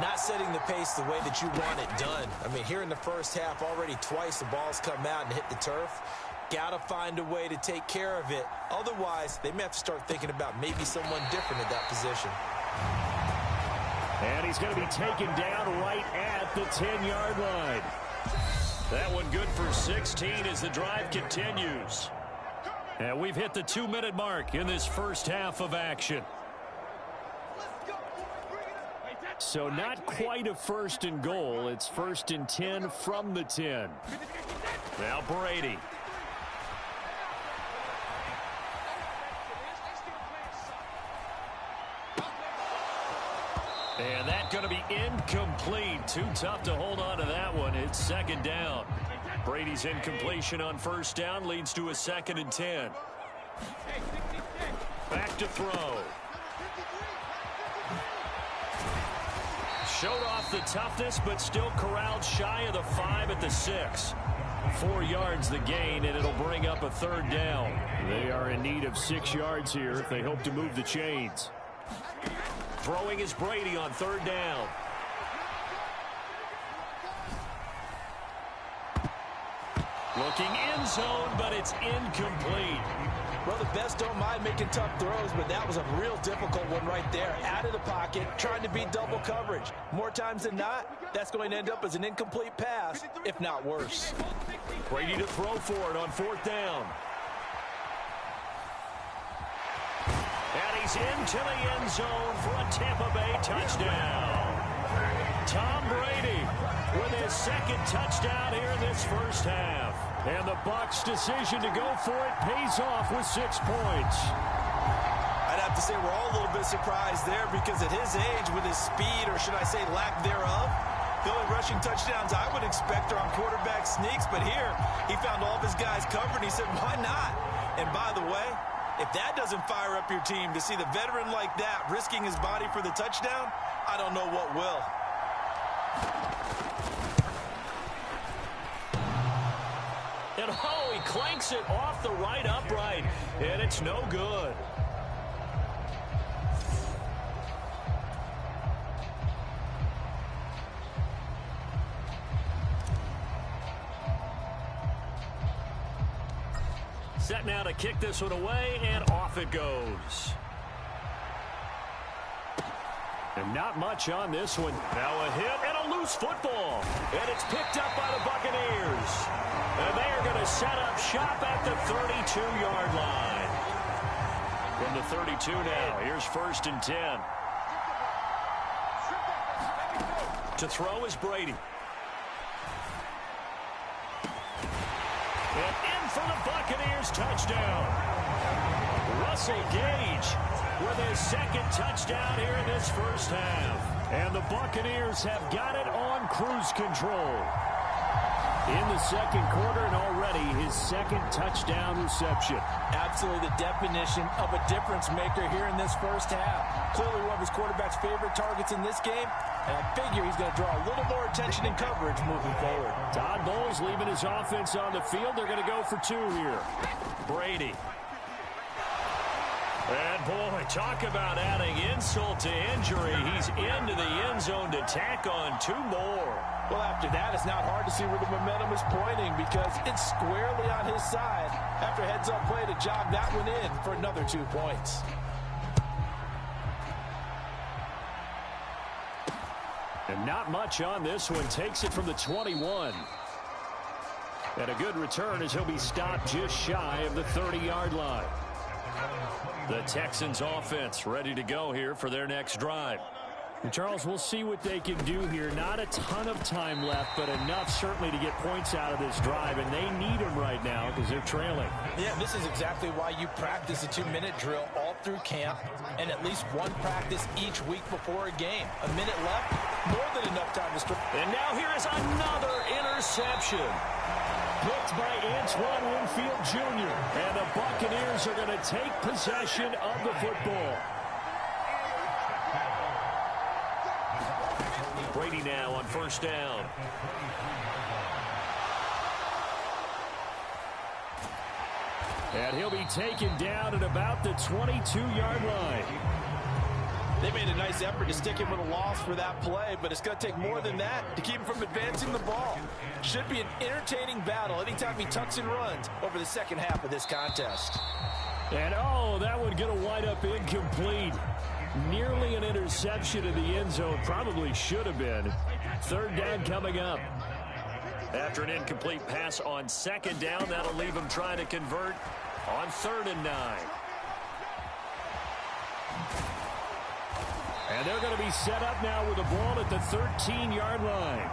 Not setting the pace the way that you want it done. Here in the first half, already twice the ball's come out and hit the turf. Got to find a way to take care of it. Otherwise, they may have to start thinking about maybe someone different at that position. And he's going to be taken down right at the 10-yard line. That one good for 16 as the drive continues. And we've hit the 2-minute mark in this first half of action. So not quite a 1st and goal. It's 1st and 10 from the 10. Now Brady. And that's going to be incomplete. Too tough to hold on to that one. It's 2nd down. Brady's incompletion on 1st down leads to a 2nd and 10. Back to throw. Showed off the toughness, but still corralled shy of the 5 at the 6. 4 yards the gain, and it'll bring up a 3rd down. They are in need of 6 yards here if they hope to move the chains. Throwing is Brady on 3rd down. Looking end zone, but it's incomplete. Well, the best don't mind making tough throws, but that was a real difficult one right there. Out of the pocket, trying to beat double coverage. More times than not, that's going to end up as an incomplete pass, if not worse. Brady to throw for it on 4th down. And he's into the end zone for a Tampa Bay touchdown. Tom Brady with his 2nd touchdown here in this first half. And the Bucs' decision to go for it pays off with 6 points. I'd have to say we're all a little bit surprised there because at his age, with his speed, or should I say lack thereof, the only rushing touchdowns I would expect are on quarterback sneaks. But here, he found all of his guys covered, and he said, why not? And by the way, if that doesn't fire up your team to see the veteran like that risking his body for the touchdown, I don't know what will. And he clanks it off the right upright, and it's no good. Set now to kick this one away, and off it goes. And not much on this one. Now a hit and a loose football. And it's picked up by the Buccaneers. And they are going to set up shop at the 32-yard line. From the 32 now, here's 1st and 10. To throw is Brady. And in for the Buccaneers touchdown. Russell Gage with his second touchdown here in this first half. And the Buccaneers have got it on cruise control in the second quarter, and already his second touchdown reception. Absolutely the definition of a difference maker here in this first half. Clearly one of his quarterback's favorite targets in this game, and I figure he's going to draw a little more attention and coverage moving forward. Todd Bowles leaving his offense on the field. They're going to go for two here. Brady. And, boy, talk about adding insult to injury. He's into the end zone to tack on two more. Well, after that, it's not hard to see where the momentum is pointing because it's squarely on his side after heads-up play to jog that one in for another 2 points. And not much on this one. Takes it from the 21. And a good return as he'll be stopped just shy of the 30-yard line. The Texans offense ready to go here for their next drive. And Charles, we'll see what they can do here. Not a ton of time left, but enough certainly to get points out of this drive, and they need them right now because they're trailing. Yeah, this is exactly why you practice a 2-minute drill all through camp and at least one practice each week before a game. A minute left, more than enough time to start. And now here is another interception. Picked by Antoine Winfield Jr. And the Buccaneers are going to take possession of the football. Brady now on first down. And he'll be taken down at about the 22-yard line. They made a nice effort to stick him with a loss for that play, but it's going to take more than that to keep him from advancing the ball. Should be an entertaining battle anytime he tucks and runs over the second half of this contest. And, oh, that one going to wind up incomplete. Nearly an interception in the end zone. Probably should have been. Third down coming up. After an incomplete pass on second down, that'll leave him trying to convert on 3rd and 9. And they're going to be set up now with the ball at the 13-yard line.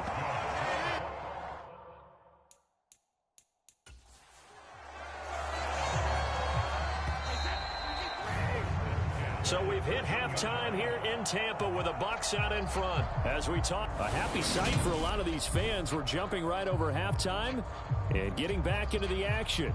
So we've hit halftime here in Tampa with the Bucs out in front. As we talk, a happy sight for a lot of these fans. We're jumping right over halftime and getting back into the action.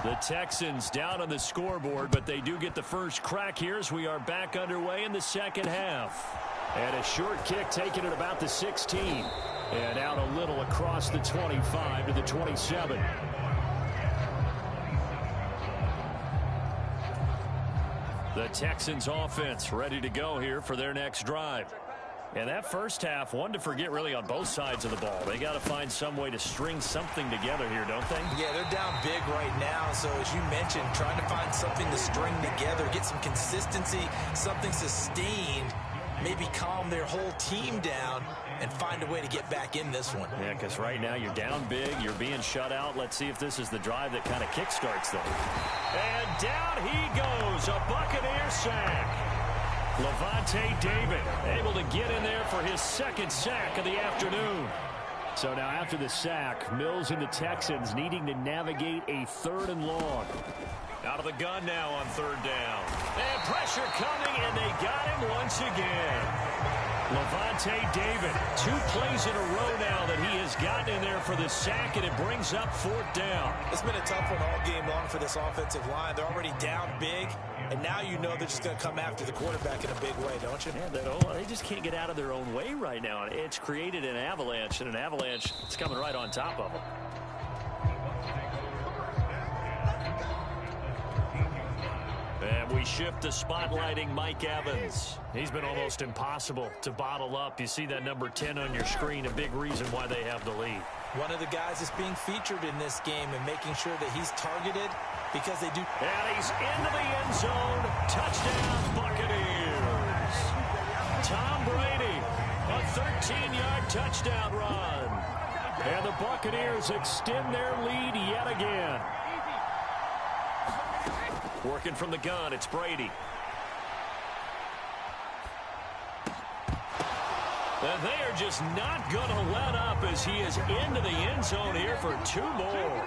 The Texans down on the scoreboard, but they do get the first crack here as we are back underway in the second half. And a short kick taken at about the 16. And out a little across the 25 to the 27. The Texans offense ready to go here for their next drive. And that first half, one to forget really on both sides of the ball. They got to find some way to string something together here, don't they? Yeah, they're down big right now. So as you mentioned, trying to find something to string together, get some consistency, something sustained, maybe calm their whole team down and find a way to get back in this one. Yeah, because right now you're down big, you're being shut out. Let's see if this is the drive that kind of kickstarts them. And down he goes, a Buccaneer sack. Lavonte David able to get in there for his second sack of the afternoon. So now after the sack, Mills and the Texans needing to navigate a 3rd and long. Out of the gun now on 3rd down. And pressure coming, and they got him once again. Lavonte David, 2 plays in a row now that he has gotten in there for the sack, and it brings up 4th down. It's been a tough one all game long for this offensive line. They're already down big, and now you know they're just going to come after the quarterback in a big way, don't you? Yeah, they just can't get out of their own way right now. It's created an avalanche, and an avalanche is coming right on top of them. And we shift to spotlighting Mike Evans. He's been almost impossible to bottle up. You see that number 10 on your screen, a big reason why they have the lead. One of the guys that's being featured in this game and making sure that he's targeted because they do. And he's into the end zone. Touchdown, Buccaneers. Tom Brady, a 13-yard touchdown run. And the Buccaneers extend their lead yet again. Working from the gun, it's Brady. And they are just not going to let up as he is into the end zone here for 2 more.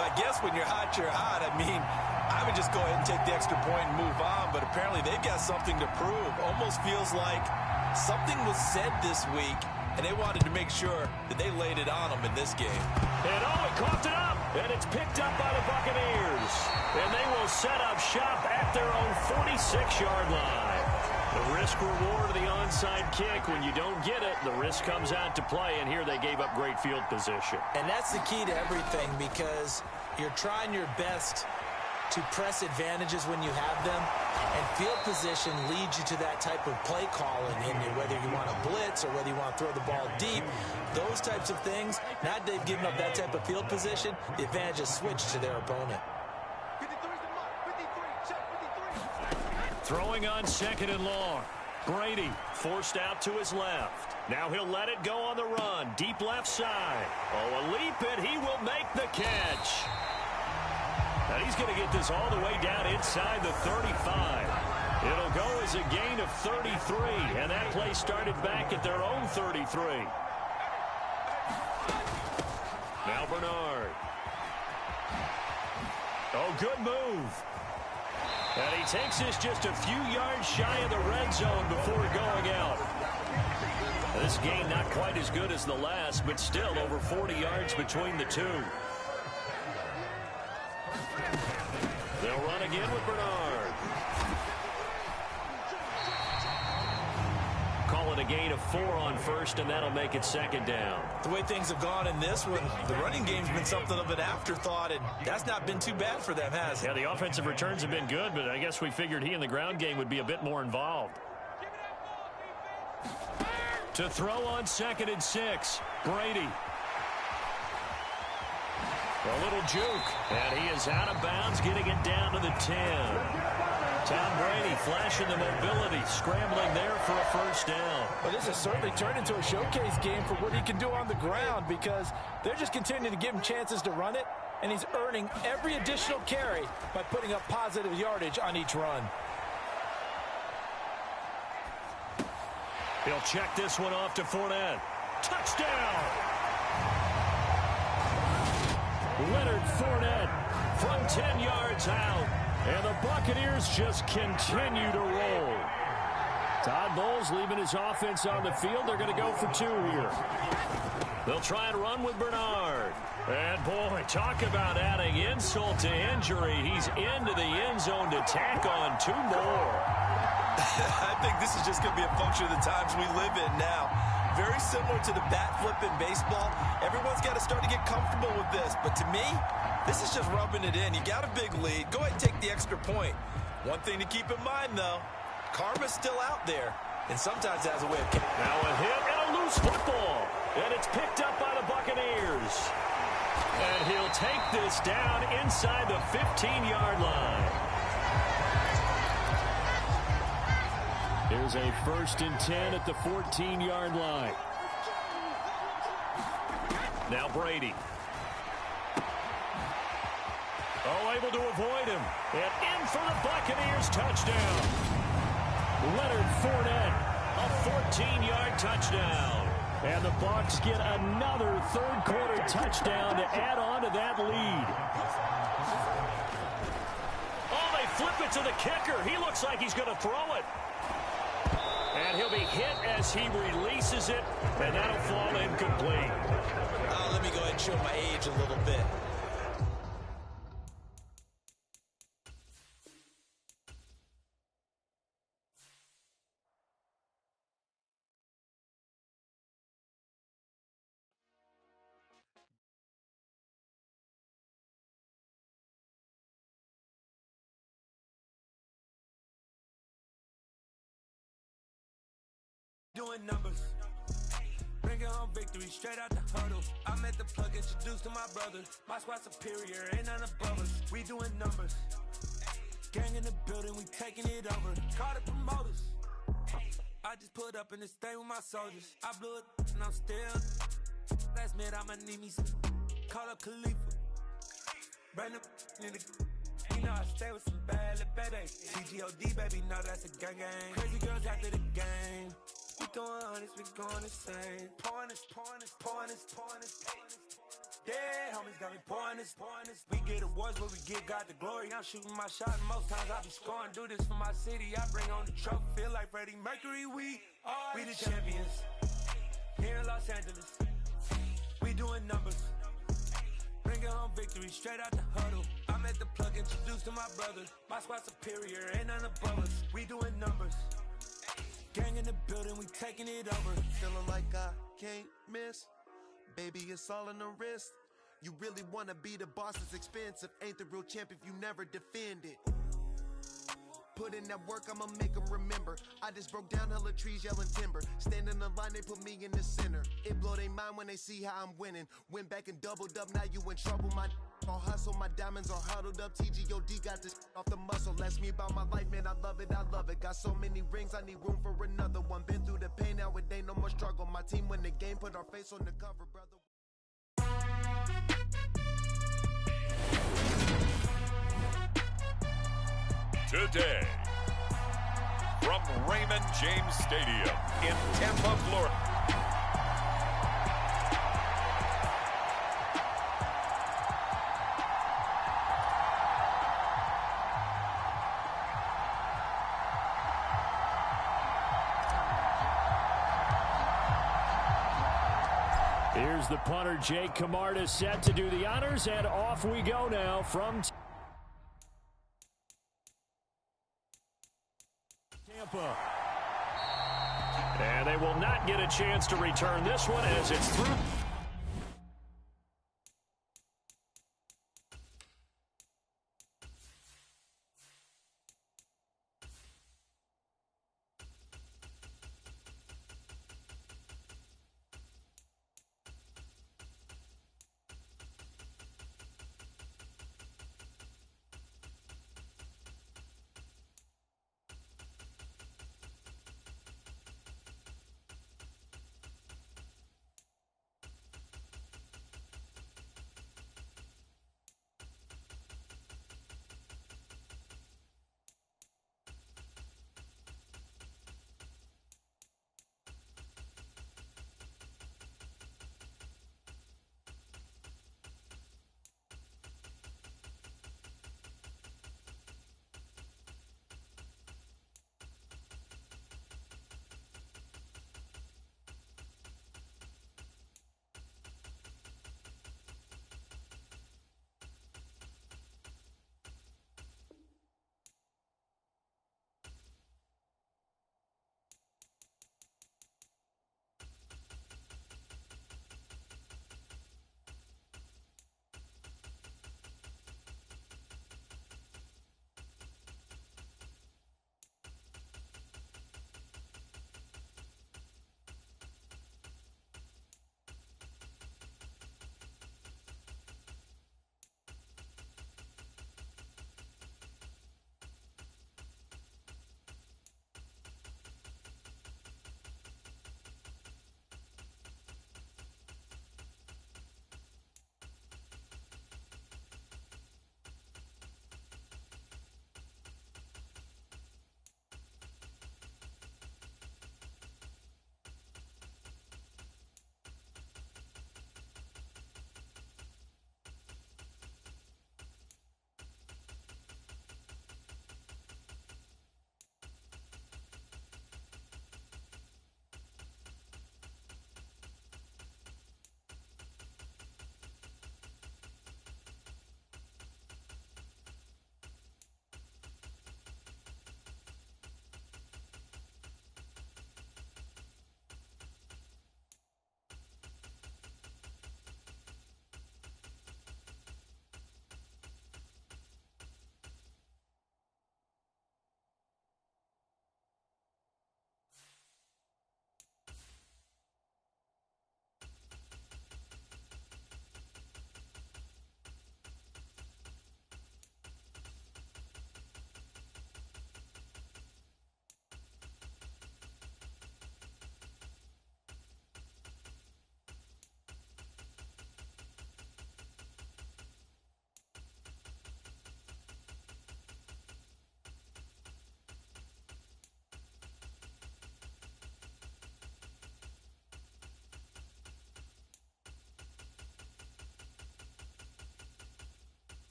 I guess when you're hot, you're hot. I mean, I would just go ahead and take the extra point and move on, but apparently they've got something to prove. Almost feels like something was said this week, and they wanted to make sure that they laid it on them in this game. And he coughed it up, and it's picked up by the Buccaneers. And they will set up shop at their own 46-yard line. The risk-reward of the onside kick, when you don't get it, the risk comes out to play, and here they gave up great field position. And that's the key to everything, because you're trying your best to press advantages when you have them, and field position leads you to that type of play calling, and whether you want to blitz or whether you want to throw the ball deep, those types of things, now that they've given up that type of field position, the advantage is switched to their opponent. Throwing on 2nd and long. Brady forced out to his left. Now he'll let it go on the run. Deep left side. Oh, a leap, and he will make the catch. And he's going to get this all the way down inside the 35. It'll go as a gain of 33, and that play started back at their own 33. Now Bernard. Oh, good move. And he takes this just a few yards shy of the red zone before going out. This game not quite as good as the last, but still over 40 yards between the two. They'll run again with Bernard. Call it a gain of 4 on first, and that'll make it 2nd down. The way things have gone in this one, the running game's been something of an afterthought, and that's not been too bad for them, has it? Yeah, the offensive returns have been good, but I guess we figured he in the ground game would be a bit more involved. To throw on 2nd and 6, Brady. A little juke, and he is out of bounds, getting it down to the 10. Tom Brady flashing the mobility, scrambling there for a first down. Well, this has certainly turned into a showcase game for what he can do on the ground, because they're just continuing to give him chances to run it, and he's earning every additional carry by putting up positive yardage on each run. He'll check this one off to Fournette. Touchdown! Leonard Fournette from 10 yards out. And the Buccaneers just continue to roll. Todd Bowles leaving his offense on the field. They're going to go for two here. They'll try and run with Bernard. And, boy, talk about adding insult to injury. He's into the end zone to tack on two more. I think this is just going to be a function of the times we live in now. Very similar to the bat flip in baseball. Everyone's got to start to get comfortable with this. But to me, this is just rubbing it in. You got a big lead. Go ahead and take the extra point. One thing to keep in mind, though, karma's still out there. And sometimes has a way of... Now a hit and a loose football. And it's picked up by the Buccaneers. And he'll take this down inside the 15-yard line. Here's a 1st and 10 at the 14-yard line. Now Brady. Oh, able to avoid him. And in for the Buccaneers touchdown. Leonard Fournette, a 14-yard touchdown. And the Bucs get another third-quarter touchdown to add on to that lead. Oh, they flip it to the kicker. He looks like he's going to throw it. And he'll be hit as he releases it, and that'll fall incomplete. Let me go ahead and show my age a little bit. Doing numbers, bringing home victory straight out the huddle. I met the plug, introduced to my brother. My squad superior, ain't none above us. We doing numbers, gang in the building, we taking it over. Call the promoters, I just put up in this thing with my soldiers. I blew it and I'm still, last minute I'ma need me some. Call up Khalifa, brand new in the. You know I stay with some bad little baby. CGOD baby, know that's a gang gang. Crazy girls after the game. We doing honest, we going insane. Pouring this. Yeah, homies got me pouring this. We get awards, but we give God the glory. I'm shooting my shot, and most times I be scoring. Do this for my city, I bring on the trophy. Feel like Freddie Mercury, we the champions. Here in Los Angeles, we doing numbers. Bringing home victory straight out the huddle. I'm at the plug, introduced to my brother. My squad superior, ain't none above us. We doing numbers. Gang in the building, we taking it over. Feeling like I can't miss. Baby, it's all in the wrist. You really wanna be the boss, it's expensive. Ain't the real champ if you never defend it. Put in that work, I'ma make them remember. I just broke down hella trees, yelling timber. Stand in the line, they put me in the center. It blow their mind when they see how I'm winning. Went back and doubled up, now you in trouble. My all hustle, my diamonds are huddled up. TGOD got this off the muscle. Ask me about my life, man, I love it. Got so many rings, I need room for another one. Been through the pain, now it ain't no more struggle. My team win the game, put our face on the cover, brother. Today, from Raymond James Stadium in Tampa, Florida. Here's the punter, Jake Camarda, set to do the honors, and off we go now from Tampa. And they will not get a chance to return this one as it's through.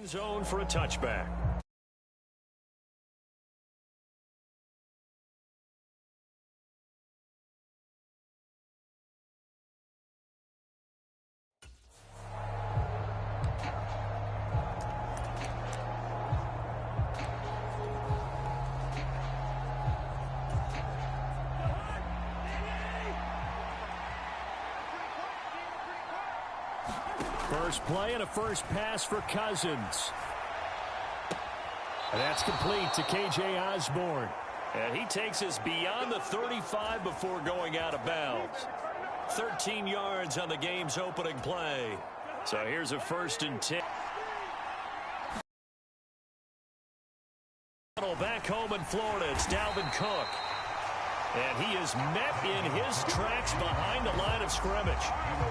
end zone for a touchback. First play and a first pass for Cousins. And that's complete to K.J. Osborne. And he takes us beyond the 35 before going out of bounds. 13 yards on the game's opening play. So here's a 1st and 10. Back home in Florida, it's Dalvin Cook. And he is met in his tracks behind the line of scrimmage.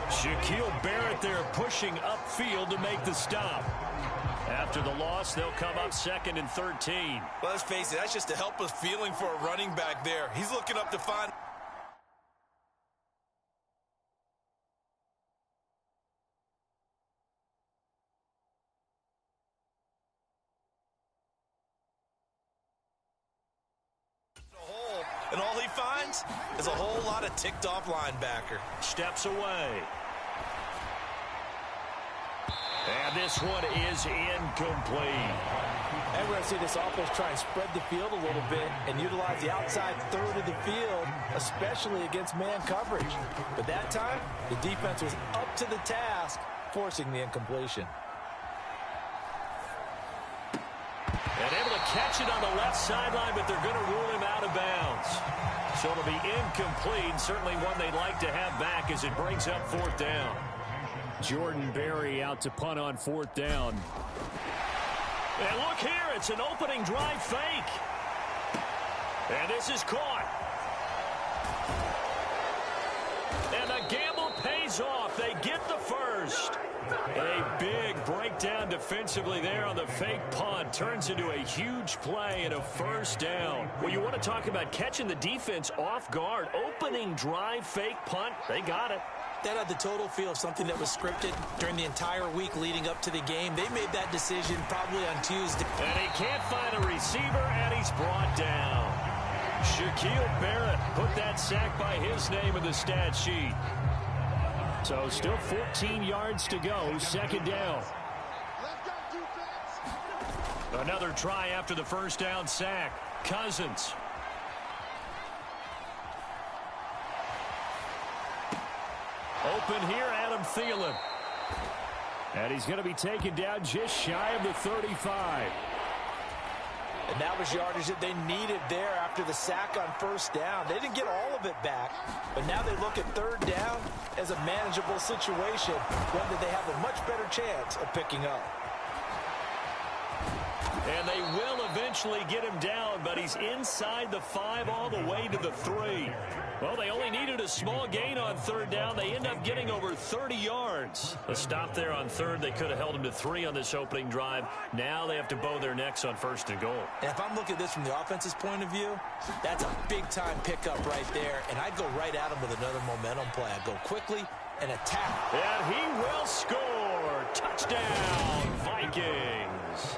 Shaquille Barrett there pushing upfield to make the stop. After the loss, they'll come up 2nd and 13. Well, let's face it, that's just a helpless feeling for a running back there. He's looking up to find... And all he finds is a whole lot of ticked-off linebacker. Steps away. And this one is incomplete. And we're going to see this offense try and spread the field a little bit and utilize the outside third of the field, especially against man coverage. But that time, the defense was up to the task, forcing the incompletion. And able to catch it on the left sideline, but they're going to rule him out of bounds. So it'll be incomplete, certainly one they'd like to have back as it brings up 4th down. Jordan Berry out to punt on 4th down. And look here, it's an opening drive fake. And this is caught. And the gamble pays off. They get the first. A big breakdown defensively there on the fake punt. Turns into a huge play and a 1st down. Well, you want to talk about catching the defense off guard. Opening drive fake punt. They got it. That had the total feel of something that was scripted during the entire week leading up to the game. They made that decision probably on Tuesday. And he can't find a receiver, and he's brought down. Shaquille Barrett put that sack by his name in the stat sheet. So still 14 yards to go, 2nd down. Another try after the 1st down sack. Cousins. Open here, Adam Thielen. And he's going to be taken down just shy of the 35. And that was yardage that they needed there after the sack on 1st down. They didn't get all of it back, but now they look at 3rd down as a manageable situation, one that they have a much better chance of picking up. And they will eventually get him down, but he's inside the 5 all the way to the 3. Well, they only needed a small gain on 3rd down. They end up getting over 30 yards. A stop there on 3rd. They could have held him to 3 on this opening drive. Now they have to bow their necks on 1st and goal. And if I'm looking at this from the offense's point of view, that's a big-time pickup right there. And I'd go right at him with another momentum play. I'd go quickly and attack. And he will score. Touchdown, Vikings.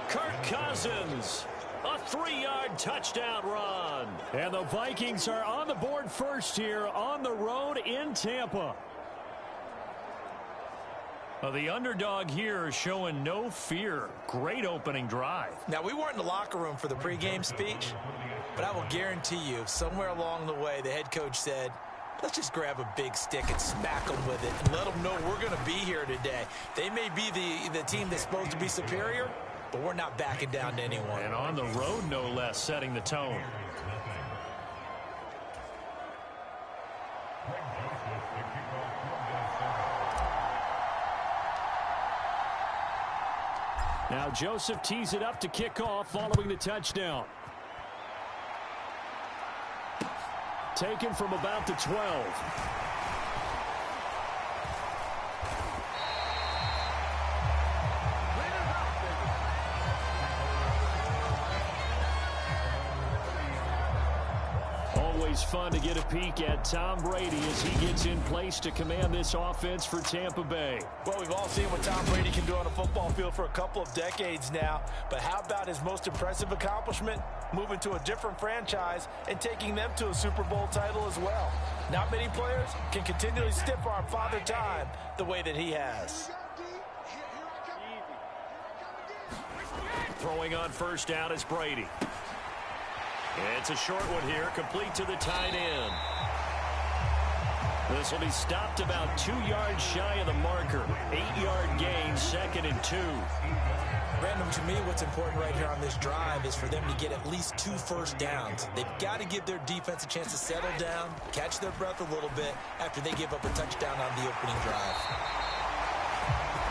Kirk Cousins. A 3-yard touchdown run. And the Vikings are on the board first here on the road in Tampa. Well, the underdog here is showing no fear. Great opening drive. Now, we weren't in the locker room for the pregame speech, but I will guarantee you somewhere along the way the head coach said, let's just grab a big stick and smack them with it and let them know we're going to be here today. They may be the team that's supposed to be superior, but we're not backing down to anyone. And on the road, no less, setting the tone. Now Joseph tees it up to kick off following the touchdown. Taken from about the 12. always fun to get a peek at Tom Brady as he gets in place to command this offense for Tampa Bay. Well, we've all seen what Tom Brady can do on a football field for a couple of decades now. But how about his most impressive accomplishment? Moving to a different franchise and taking them to a Super Bowl title as well. Not many players can continually stiff-arm Father Time the way that he has. Throwing on first down is Brady. It's a short one here, complete to the tight end. This will be stopped about 2 yards shy of the marker. 8-yard gain, 2nd and 2. Random, to me, what's important right here on this drive is for them to get at least 2 first downs. They've got to give their defense a chance to settle down, catch their breath a little bit after they give up a touchdown on the opening drive.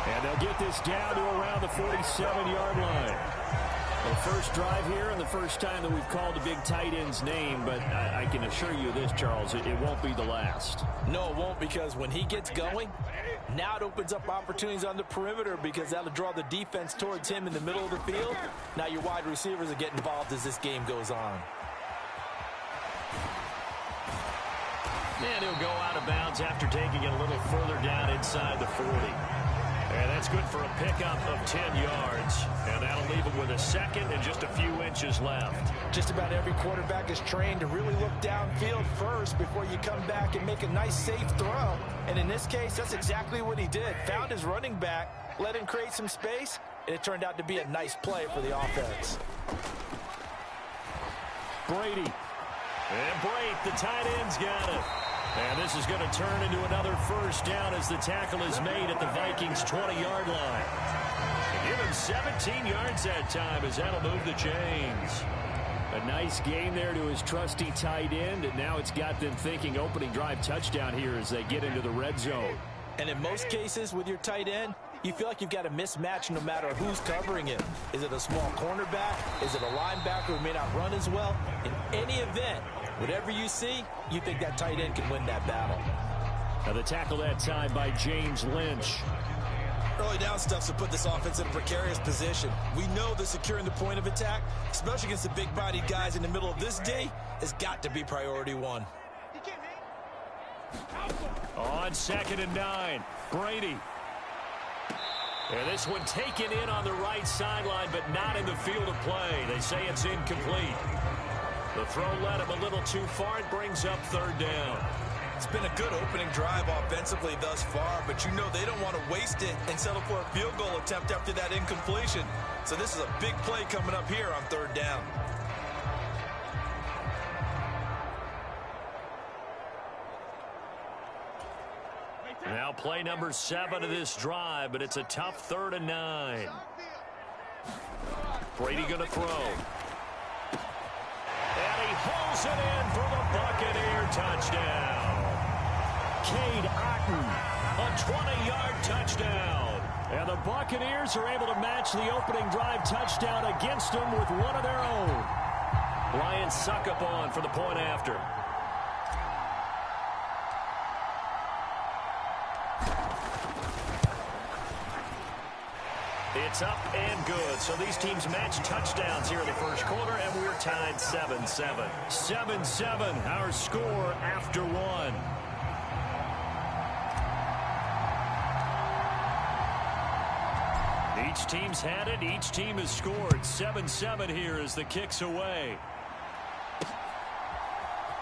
And they'll get this down to around the 47-yard line. The first drive here and the first time that we've called a big tight end's name, but I can assure you this, Charles, it won't be the last. No, it won't, because when he gets going, now it opens up opportunities on the perimeter because that'll draw the defense towards him in the middle of the field. Now your wide receivers are getting involved as this game goes on. And he'll go out of bounds after taking it a little further down inside the 40. And that's good for a pickup of 10 yards. And that'll leave him with a 2nd and just a few inches left. Just about every quarterback is trained to really look downfield first before you come back and make a nice, safe throw. And in this case, that's exactly what he did. Found his running back, let him create some space, and it turned out to be a nice play for the offense. Brady. And Brate, the tight end's got it. And this is going to turn into another first down as the tackle is made at the Vikings' 20-yard line. Give him 17 yards that time as that'll move the chains. A nice gain there to his trusty tight end, and now it's got them thinking opening drive touchdown here as they get into the red zone. And in most cases with your tight end, you feel like you've got a mismatch no matter who's covering him. Is it a small cornerback? Is it a linebacker who may not run as well? In any event, whatever you see, you think that tight end can win that battle. Now the tackle that time by James Lynch. Early down stuff to put this offense in a precarious position. We know that securing the point of attack, especially against the big-bodied guys in the middle of this D, has got to be priority one. On 2nd and 9, Brady. And this one taken in on the right sideline, but not in the field of play. They say it's incomplete. The throw led him a little too far. It brings up 3rd down. It's been a good opening drive offensively thus far, but you know they don't want to waste it and settle for a field goal attempt after that incompletion. So this is a big play coming up here on 3rd down. Now play number 7 of this drive, but it's a tough 3rd and 9. Brady going to throw. And he hauls it in for the Buccaneer touchdown. Cade Otton, a 20-yard touchdown. And the Buccaneers are able to match the opening drive touchdown against them with one of their own. Ryan Succop for the point after. It's up and good. So these teams match touchdowns here in the first quarter, and we're tied 7-7. 7-7, our score after one. Each team's had it. Each team has scored. 7-7 here as the kick's away.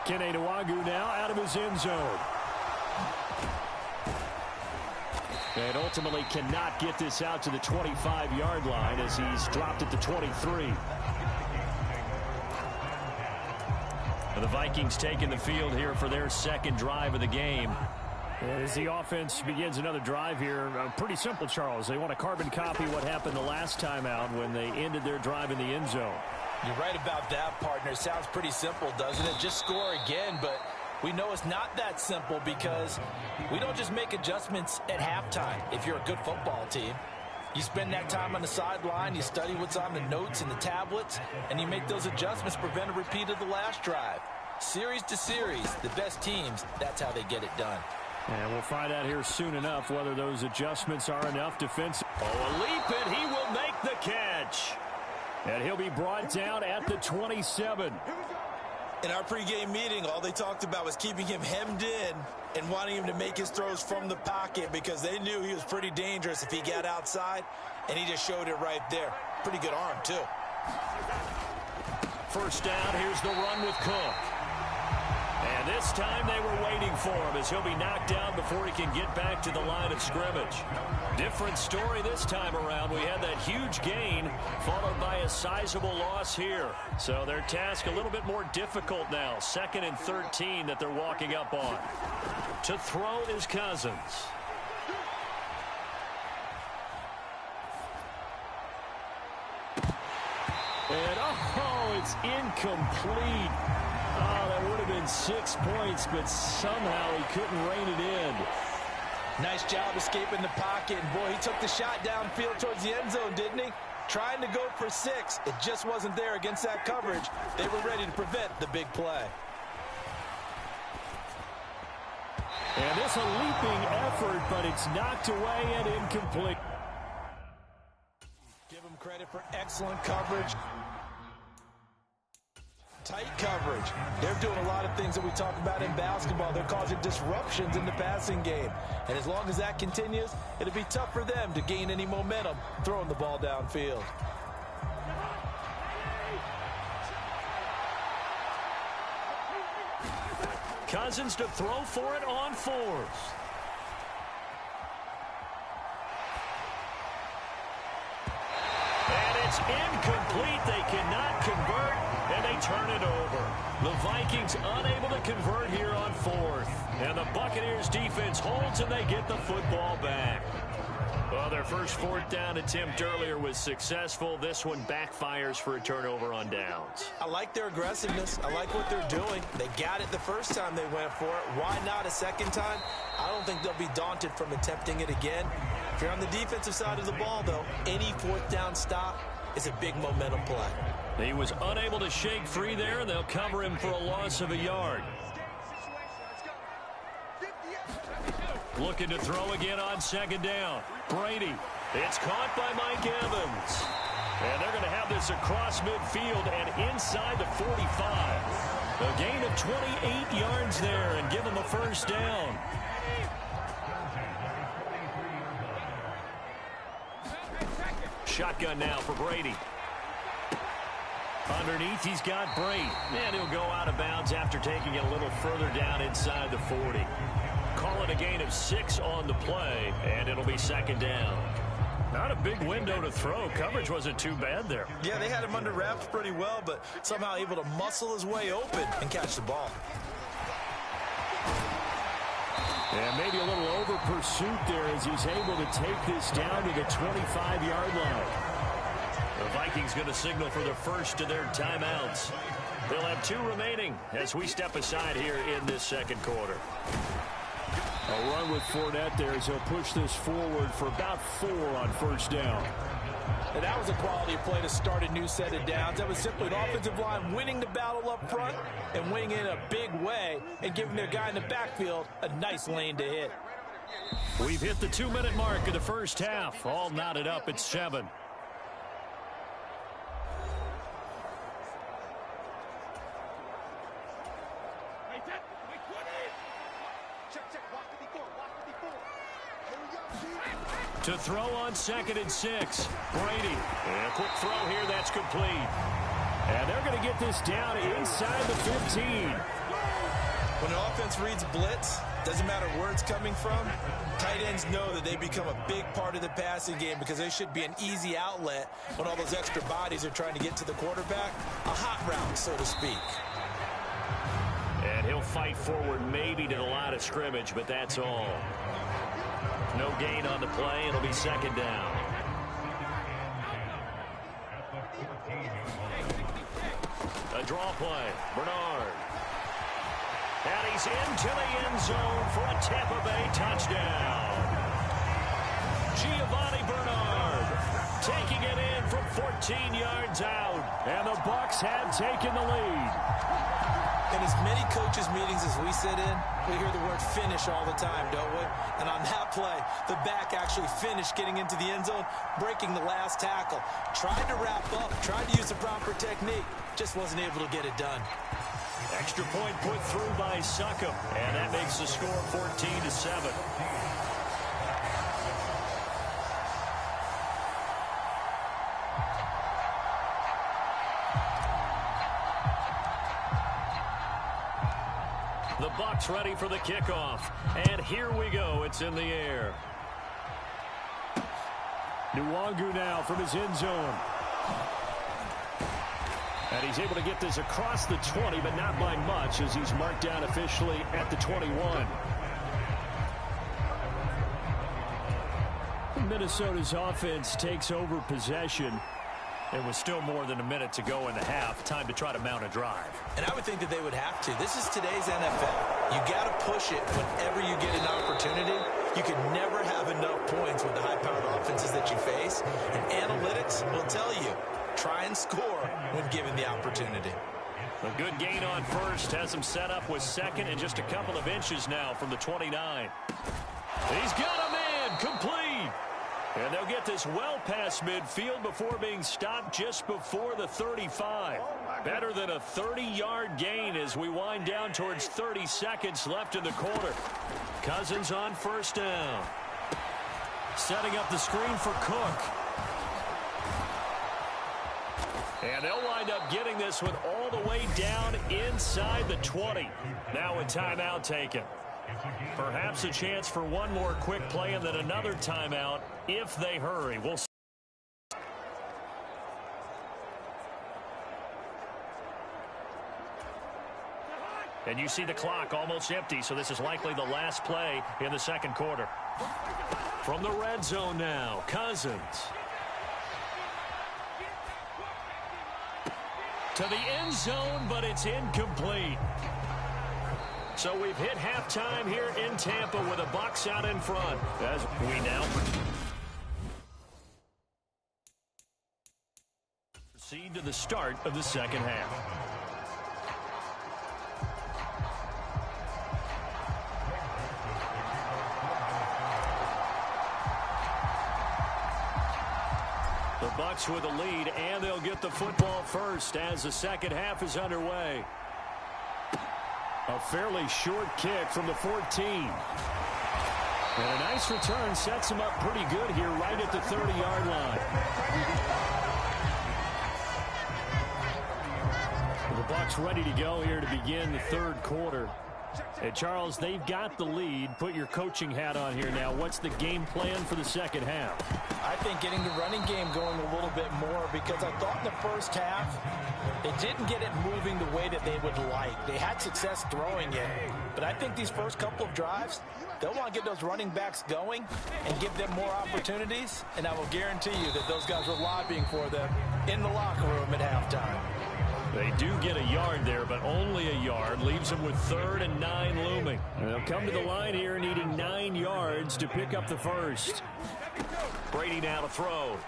Kene Nwangwu now out of his end zone. And ultimately cannot get this out to the 25-yard line as he's dropped at the 23. And the Vikings taking the field here for their 2nd drive of the game. As the offense begins another drive here, pretty simple, Charles. They want to carbon copy what happened the last time out when they ended their drive in the end zone. You're right about that, partner. It sounds pretty simple, doesn't it? Just score again, but we know it's not that simple because we don't just make adjustments at halftime if you're a good football team. You spend that time on the sideline, you study what's on the notes and the tablets, and you make those adjustments to prevent a repeat of the last drive. Series to series, the best teams, that's how they get it done. And we'll find out here soon enough whether those adjustments are enough defensively. Oh, a leap, and he will make the catch. And he'll be brought down at the 27. In our pregame meeting, all they talked about was keeping him hemmed in and wanting him to make his throws from the pocket because they knew he was pretty dangerous if he got outside, and he just showed it right there. Pretty good arm, too. First down, here's the run with Cook. And this time they were waiting for him as he'll be knocked down before he can get back to the line of scrimmage. Different story this time around. We had that huge gain followed by a sizable loss here. So their task a little bit more difficult now. 2nd and 13 that they're walking up on. To throw is Cousins. And, oh, it's incomplete. Oh, that would have been 6 points, but somehow he couldn't rein it in. Nice job escaping the pocket. And, boy, he took the shot downfield towards the end zone, didn't he? Trying to go for 6. It just wasn't there against that coverage. They were ready to prevent the big play. And this a leaping effort, but it's knocked away and incomplete. Give him credit for excellent coverage. Tight coverage. They're doing a lot of things that we talk about in basketball. They're causing disruptions in the passing game. And as long as that continues, it'll be tough for them to gain any momentum throwing the ball downfield. Cousins to throw for it on 4th. And it's incomplete. They cannot convert, and they turn it over. The Vikings unable to convert here on 4th. And the Buccaneers defense holds, and they get the football back. Well, their first 4th down attempt earlier was successful. This one backfires for a turnover on downs. I like their aggressiveness. I like what they're doing. They got it the first time they went for it. Why not a second time? I don't think they'll be daunted from attempting it again. If you're on the defensive side of the ball, though, any 4th down stop is a big momentum play. He was unable to shake free there, and they'll cover him for a loss of a yard. Looking to throw again on 2nd down. Brady. It's caught by Mike Evans. And they're going to have this across midfield and inside the 45. A gain of 28 yards there and give them a first down. Shotgun now for Brady. Underneath, he's got Brady. And he'll go out of bounds after taking it a little further down inside the 40. Call it a gain of 6 on the play, and it'll be 2nd down. Not a big window to throw. Coverage wasn't too bad there. Yeah, they had him under wraps pretty well, but somehow able to muscle his way open and catch the ball. And maybe a little over pursuit there as he's able to take this down to the 25-yard line. The Vikings going to signal for the first of their timeouts. They'll have 2 remaining as we step aside here in this 2nd quarter. A run with Fournette there as he'll push this forward for about 4 on 1st down. And that was a quality play to start a new set of downs. That was simply an offensive line winning the battle up front and winning in a big way and giving their guy in the backfield a nice lane to hit. We've hit the 2-minute mark of the first half. All knotted up at 7. To throw on 2nd and 6. Brady. And a quick throw here that's complete. And they're going to get this down inside the 15. When the offense reads blitz, doesn't matter where it's coming from, tight ends know that they become a big part of the passing game because they should be an easy outlet when all those extra bodies are trying to get to the quarterback. A hot route, so to speak. And he'll fight forward maybe to the line of scrimmage, but that's all. No gain on the play. It'll be 2nd down. A draw play. Bernard. And he's into the end zone for a Tampa Bay touchdown. Giovanni Bernard taking it in from 14 yards out. And the Bucs have taken the lead. In as many coaches' meetings as we sit in, we hear the word finish all the time, don't we? And on that play, the back actually finished getting into the end zone, breaking the last tackle. Tried to wrap up, tried to use the proper technique, just wasn't able to get it done. Extra point put through by Succop, and that makes the score 14-7. The Bucs ready for the kickoff, and here we go. It's in the air. Nwangu now from his end zone. And he's able to get this across the 20, but not by much, as he's marked down officially at the 21. Minnesota's offense takes over possession. It was still more than a minute to go in the half. Time to try to mount a drive. And I would think that they would have to. This is today's NFL. You got to push it whenever you get an opportunity. You can never have enough points with the high-powered offenses that you face. And analytics will tell you, try and score when given the opportunity. A good gain on first. Has him set up with second and just a couple of inches now from the 29. He's got a man complete. And they'll get this well past midfield before being stopped just before the 35. Better than a 30-yard gain as we wind down towards 30 seconds left in the quarter. Cousins on first down. Setting up the screen for Cook. And they'll wind up getting this one all the way down inside the 20. Now a timeout taken. Perhaps a chance for one more quick play and then another timeout if they hurry. We'll see. And you see the clock almost empty, so this is likely the last play in the second quarter. From the red zone now, Cousins. To the end zone, but it's incomplete. So we've hit halftime here in Tampa with the Bucs out in front. As we now proceed to the start of the second half. The Bucs with a lead, and they'll get the football first as the second half is underway. A fairly short kick from the 14. And a nice return sets him up pretty good here right at the 30-yard line. The Bucs ready to go here to begin the third quarter. And Charles, they've got the lead. Put your coaching hat on here now. What's the game plan for the second half? I think getting the running game going a little bit more, because I thought in the first half they didn't get it moving the way that they would like. They had success throwing it, but I think these first couple of drives, they'll want to get those running backs going and give them more opportunities, and I will guarantee you that those guys were lobbying for them in the locker room at halftime. They do get a yard there, but only a yard. Leaves them with 3rd and 9 looming. And they'll come to the line here needing 9 yards to pick up the first. Brady now to throw.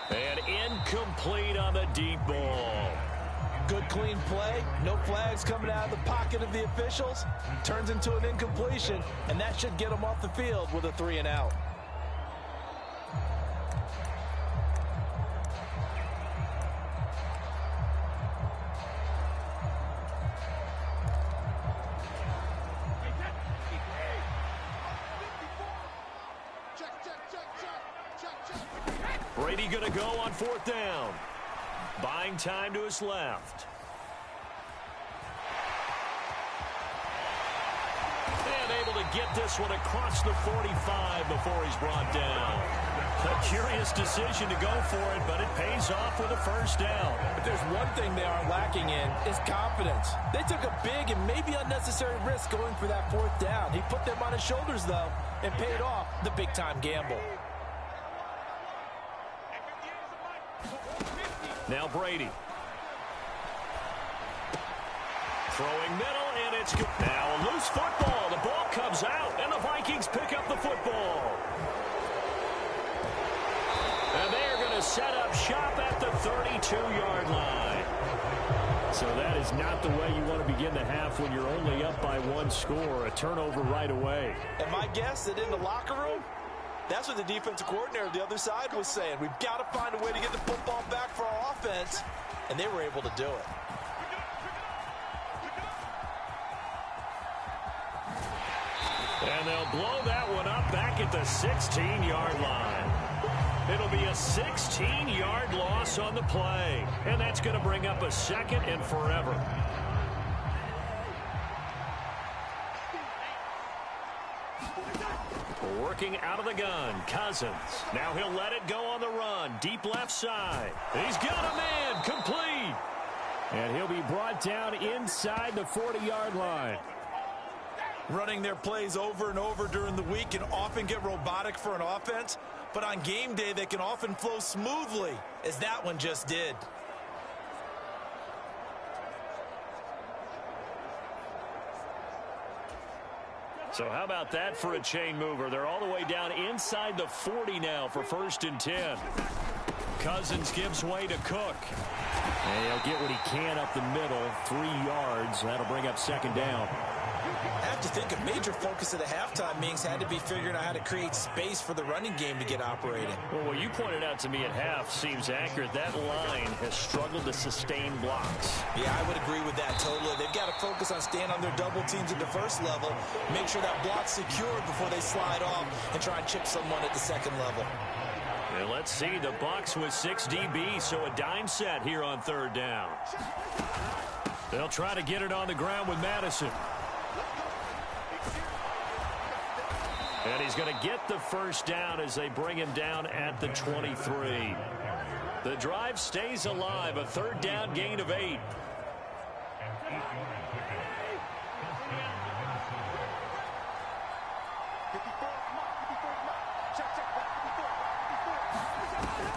And incomplete on the deep ball. Good clean play. No flags coming out of the pocket of the officials. Turns into an incompletion, and that should get them off the field with a 3 and out. Brady going to go on 4th down. Buying time to his left. And able to get this one across the 45 before he's brought down. A curious decision to go for it, but it pays off with a first down. If there's one thing they are lacking in, is confidence. They took a big and maybe unnecessary risk going for that 4th down. He put them on his shoulders, though, and paid off the big-time gamble. Now Brady. Throwing middle, and it's good. Now a loose football. The ball comes out, and the Vikings pick up the football. And they are going to set up shop at the 32-yard line. So that is not the way you want to begin the half when you're only up by 1 score. A turnover right away. And my guess that in the locker room, That's what the defensive coordinator of the other side was saying. We've got to find a way to get the football back for our offense, and they were able to do it. And they'll blow that one up back at the 16-yard line. It'll be a 16-yard loss on the play, and that's going to bring up a second and forever. Working out of the gun, Cousins. Now he'll let it go on the run. Deep left side. He's got a man, complete. And he'll be brought down inside the 40-yard line. Running their plays over and over during the week can often get robotic for an offense, but on game day they can often flow smoothly, as that one just did. So how about that for a chain mover? They're all the way down inside the 40 now for 1st and 10. Cousins gives way to Cook. And he'll get what he can up the middle, 3 yards. That'll bring up 2nd down. I have to think a major focus of the halftime meetings had to be figuring out how to create space for the running game to get operating. Well, what you pointed out to me at half seems accurate. That line has struggled to sustain blocks. Yeah, I would agree with that totally. They've got to focus on staying on their double teams at the first level, make sure that block's secured before they slide off and try and chip someone at the second level. And let's see, the Bucs with 6 DBs, so a dime set here on 3rd down. They'll try to get it on the ground with Madison. And he's going to get the 1st down as they bring him down at the 23. The drive stays alive, a 3rd down gain of 8.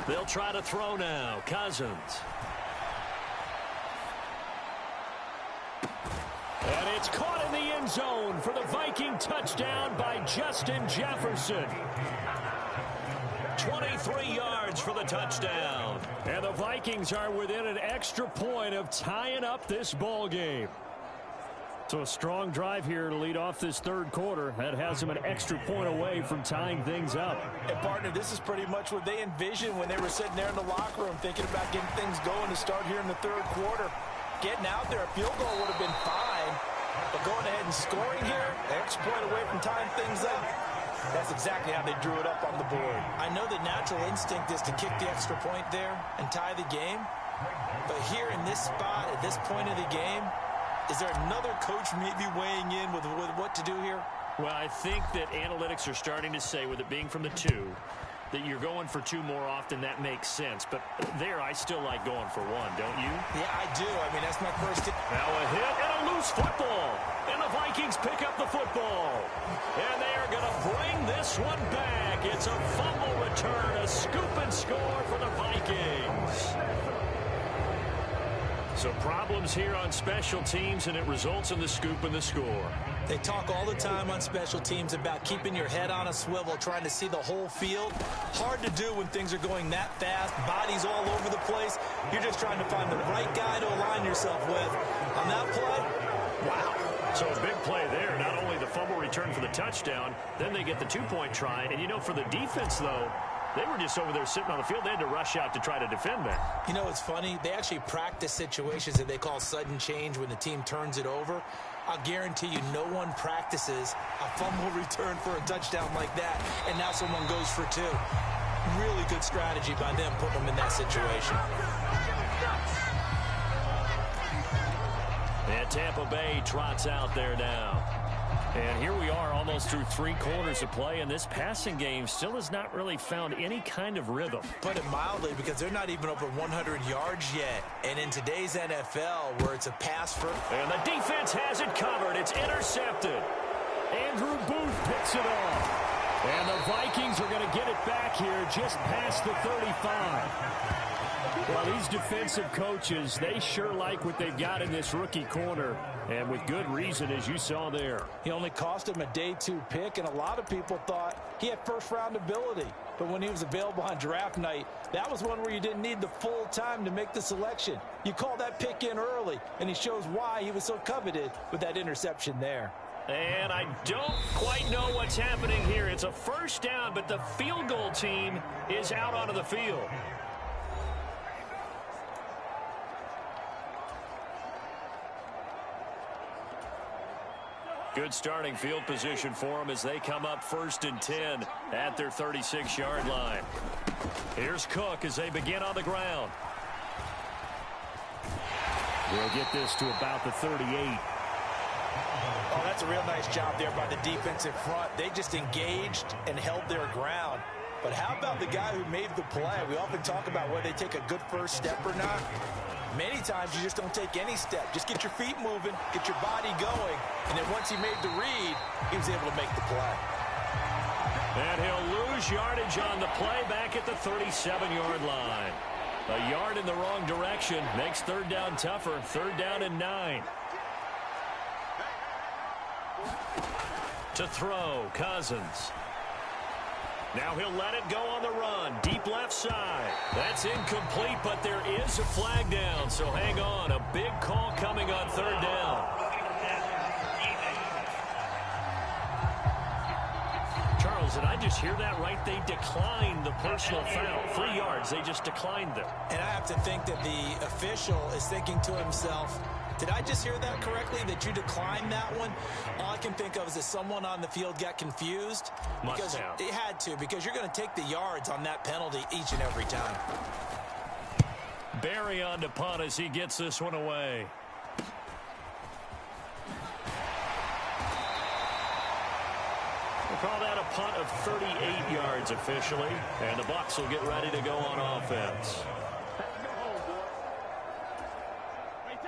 They'll try to throw now. Cousins. And it's caught in the end zone for the Viking touchdown by Justin Jefferson. 23 yards for the touchdown. And the Vikings are within an extra point of tying up this ball game. So a strong drive here to lead off this 3rd quarter. That has them an extra point away from tying things up. And partner, this is pretty much what they envisioned when they were sitting there in the locker room thinking about getting things going to start here in the 3rd quarter. Getting out there, a field goal would have been fine, but going ahead and scoring here, an extra point away from tying things up, that's exactly how they drew it up on the board. I know the natural instinct is to kick the extra point there and tie the game, but here in this spot, at this point of the game, is there another coach maybe weighing in with what to do here? Well, I think that analytics are starting to say, with it being from the 2, that you're going for 2 more often. That makes sense. But there, I still like going for 1, don't you? Yeah, I do. I mean, that's my first hit. Now a hit and a loose football. And the Vikings pick up the football. And they are going to bring this one back. It's a fumble return, a scoop and score for the Vikings. So problems here on special teams, and it results in the scoop and the score. They talk all the time on special teams about keeping your head on a swivel, trying to see the whole field. Hard to do when things are going that fast, bodies all over the place. You're just trying to find the right guy to align yourself with. On that play, wow. So a big play there. Not only the fumble return for the touchdown, then they get the 2-point try. And, you know, for the defense, though, they were just over there sitting on the field. They had to rush out to try to defend that. You know, it's funny. They actually practice situations that they call sudden change when the team turns it over. I'll guarantee you no one practices a fumble return for a touchdown like that, and now someone goes for 2. Really good strategy by them putting them in that situation. And Tampa Bay trots out there now. And here we are almost through 3 quarters of play, and this passing game still has not really found any kind of rhythm. Put it mildly, because they're not even over 100 yards yet. And in today's NFL, where it's a pass for... And the defense has it covered. It's intercepted. Andrew Booth picks it off. And the Vikings are going to get it back here just past the 35. Well, these defensive coaches, they sure like what they've got in this rookie corner, and with good reason, as you saw there. He only cost him a day 2 pick, and a lot of people thought he had first-round ability. But when he was available on draft night, that was one where you didn't need the full time to make the selection. You call that pick in early, and he shows why he was so coveted with that interception there. And I don't quite know what's happening here. It's a first down, but the field goal team is out onto the field. Good starting field position for them as they come up 1st and 10 at their 36-yard line. Here's Cook as they begin on the ground. We'll get this to about the 38. Oh, that's a real nice job there by the defensive front. They just engaged and held their ground. But how about the guy who made the play? We often talk about whether they take a good first step or not. Many times you just don't take any step. Just get your feet moving, get your body going, and then once he made the read, he was able to make the play. And he'll lose yardage on the play back at the 37-yard line. A yard in the wrong direction makes 3rd down tougher. 3rd down and 9. To throw, Cousins. Now he'll let it go on the run. Deep left side. That's incomplete, but there is a flag down, so hang on. A big call coming on 3rd down. Charles, did I just hear that right? They declined the personal foul. 3 yards, they just declined them. And I have to think that the official is thinking to himself, did I just hear that correctly, that you declined that one? All I can think of is that someone on the field got confused. Because it had to, because you're going to take the yards on that penalty each and every time. Barry on to punt as he gets this one away. We'll call that a punt of 38 yards officially. And the Bucs will get ready to go on offense.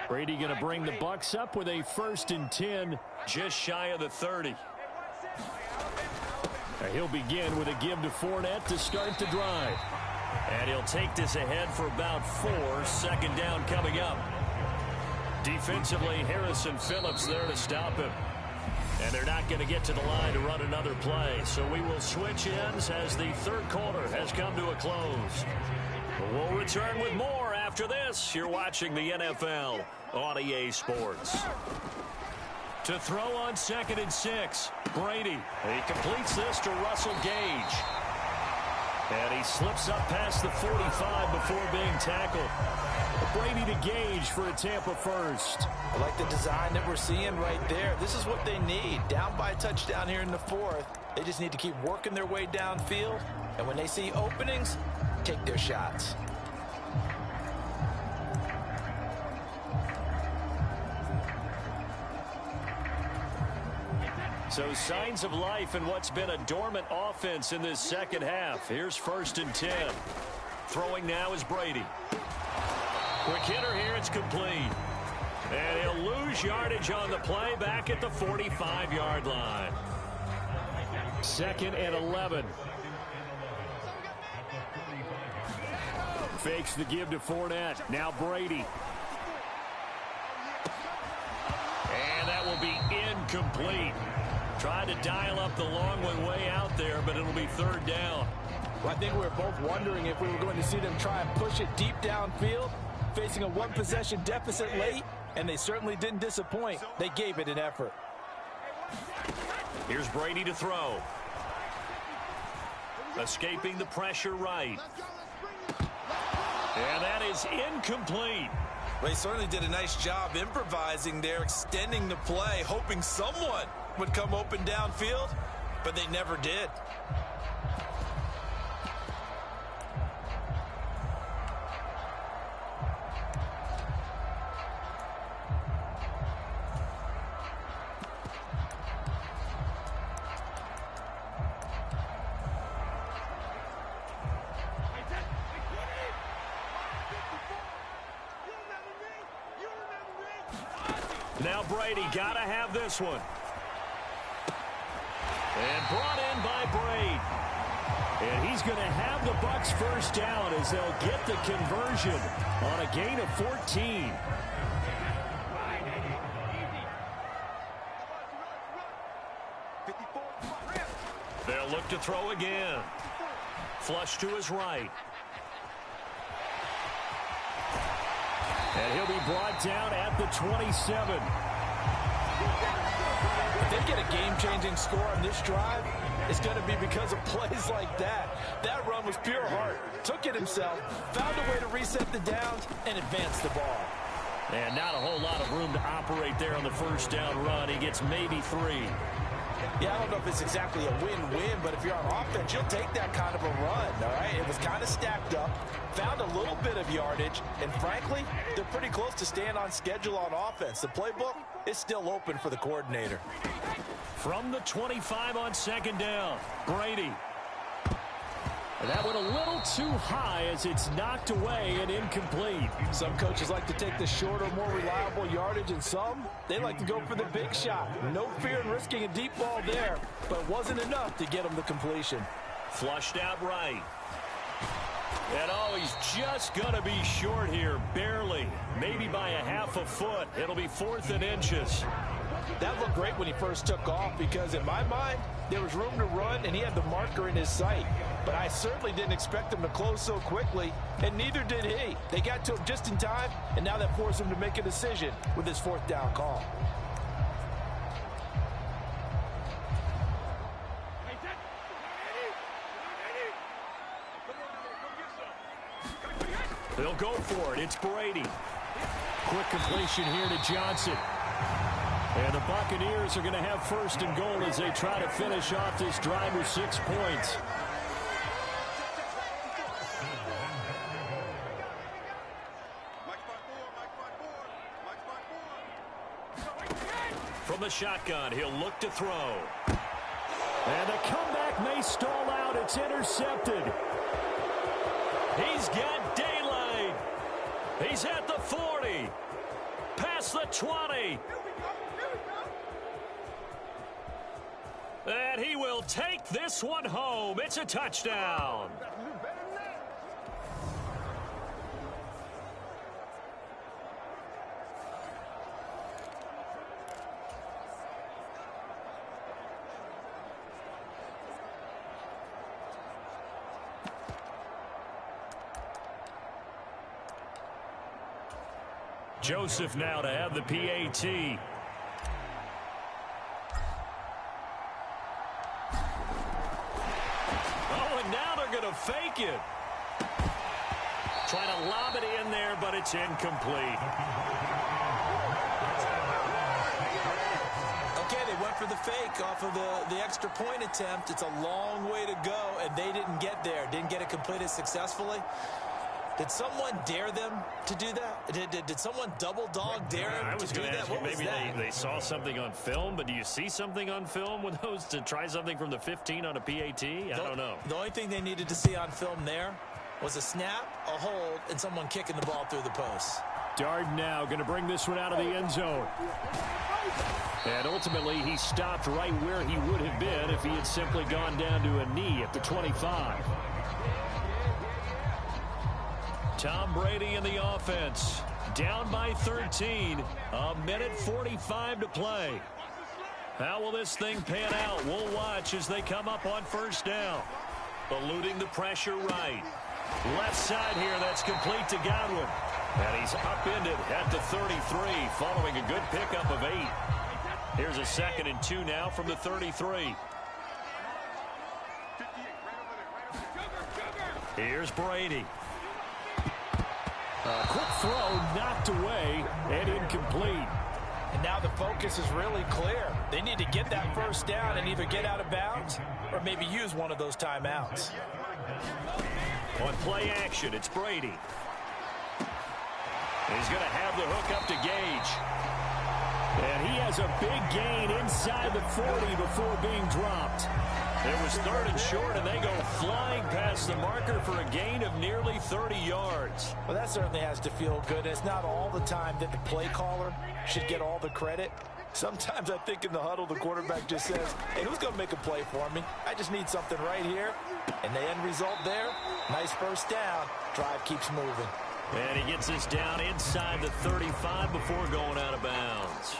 Brady going to bring the Bucs up with a 1st and 10, just shy of the 30. He'll begin with a give to Fournette to start the drive. And he'll take this ahead for about 4. 2nd down coming up. Defensively, Harrison Phillips there to stop him. And they're not going to get to the line to run another play. So we will switch ends as the 3rd quarter has come to a close. We'll return with more after this. You're watching the NFL on EA Sports. To throw on 2nd and 6. Brady. He completes this to Russell Gage. And he slips up past the 45 before being tackled. Brady to Gage for a Tampa first. I like the design that we're seeing right there. This is what they need. Down by a touchdown here in the 4th. They just need to keep working their way downfield. And when they see openings, take their shots. So signs of life in what's been a dormant offense in this 2nd half. Here's 1st and 10. Throwing now is Brady. Quick hitter here, it's complete. And he'll lose yardage on the play back at the 45-yard line. 2nd and 11. Fakes the give to Fournette. Now Brady. And that will be incomplete. Tried to dial up the long one way out there, but it'll be 3rd down. Well, I think we were both wondering if we were going to see them try and push it deep downfield, facing a 1-possession deficit late, and they certainly didn't disappoint. They gave it an effort. Here's Brady to throw. Escaping the pressure right. And that is incomplete. Well, he certainly did a nice job improvising there, extending the play, hoping someone would come open downfield, but they never did. Now Brady got to have this one. And brought in by Brady. And he's going to have the Bucs first down as they'll get the conversion on a gain of 14. They'll look to throw again. Flush to his right. And he'll be brought down at the 27. they get a game-changing score on this drive, it's going to be because of plays like that. That run was pure heart. Took it himself, found a way to reset the downs, and advance the ball. And not a whole lot of room to operate there on the first down run. He gets maybe 3. Yeah, I don't know if it's exactly a win-win, but if you're on offense, you'll take that kind of a run, all right? It was kind of stacked up, found a little bit of yardage, and frankly, they're pretty close to staying on schedule on offense. The playbook is still open for the coordinator. From the 25 on second down, Brady. That went a little too high as it's knocked away and incomplete. Some coaches like to take the shorter, more reliable yardage, and some, they like to go for the big shot. No fear in risking a deep ball there, but it wasn't enough to get him the completion. Flushed out right. And oh, he's just going to be short here, barely. Maybe by a half a foot. It'll be 4th and inches. That looked great when he first took off because in my mind, there was room to run and he had the marker in his sight. But I certainly didn't expect him to close so quickly, and neither did he. They got to him just in time, and now that forced him to make a decision with his 4th down call. They'll go for it. It's Brady. Quick completion here to Johnson. And the Buccaneers are going to have 1st and goal as they try to finish off this drive with 6 points. From the shotgun, he'll look to throw. And the comeback may stall out. It's intercepted. He's got daylight. He's at the 40. Past the 20. And he will take this one home. It's a touchdown. Joseph now to have the PAT. Oh, and now they're going to fake it. Trying to lob it in there, but it's incomplete. Okay, they went for the fake off of the extra point attempt. It's a long way to go, and they didn't get there. Didn't get it completed successfully. Did someone dare them to do that? Did someone double dog dare them to do that? What was maybe that? They saw something on film, but do you see something on film with those to try something from the 15 on a PAT? I don't know. The only thing they needed to see on film there was a snap, a hold, and someone kicking the ball through the post. Darden now going to bring this one out of the end zone. And ultimately, he stopped right where he would have been if he had simply gone down to a knee at the 25. Tom Brady in the offense. Down by 13. A minute 45 to play. How will this thing pan out? We'll watch as they come up on 1st down. Eluding the pressure right. Left side here, that's complete to Godwin. And he's upended at the 33 following a good pickup of 8. Here's a 2nd and 2 now from the 33. Here's Brady. A quick throw knocked away and incomplete. And now the focus is really clear. They need to get that 1st down and either get out of bounds or maybe use one of those timeouts. On play action, it's Brady. He's going to have the hook up to Gage. And he has a big gain inside the 40 before being dropped. It was 3rd and short, and they go flying past the marker for a gain of nearly 30 yards. Well, that certainly has to feel good. It's not all the time that the play caller should get all the credit. Sometimes I think in the huddle, the quarterback just says, hey, who's going to make a play for me? I just need something right here. And the end result there, nice 1st down. Drive keeps moving. And he gets this down inside the 35 before going out of bounds.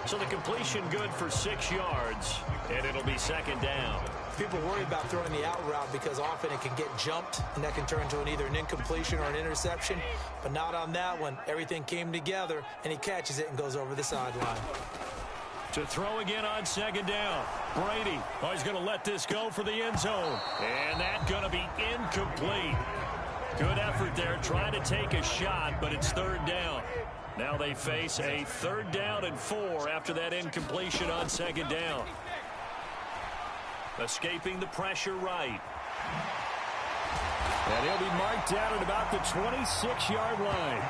So the completion good for 6 yards, and it'll be 2nd down. People worry about throwing the out route because often it can get jumped, and that can turn into either an incompletion or an interception. But not on that one. Everything came together, and he catches it and goes over the sideline. To throw again on second down. Brady. Oh, he's going to let this go for the end zone. And that's going to be incomplete. Good effort there trying to take a shot, but it's third down. Now they face a 3rd down and 4 after that incompletion on second down. Escaping the pressure right. And he'll be marked down at about the 26-yard line.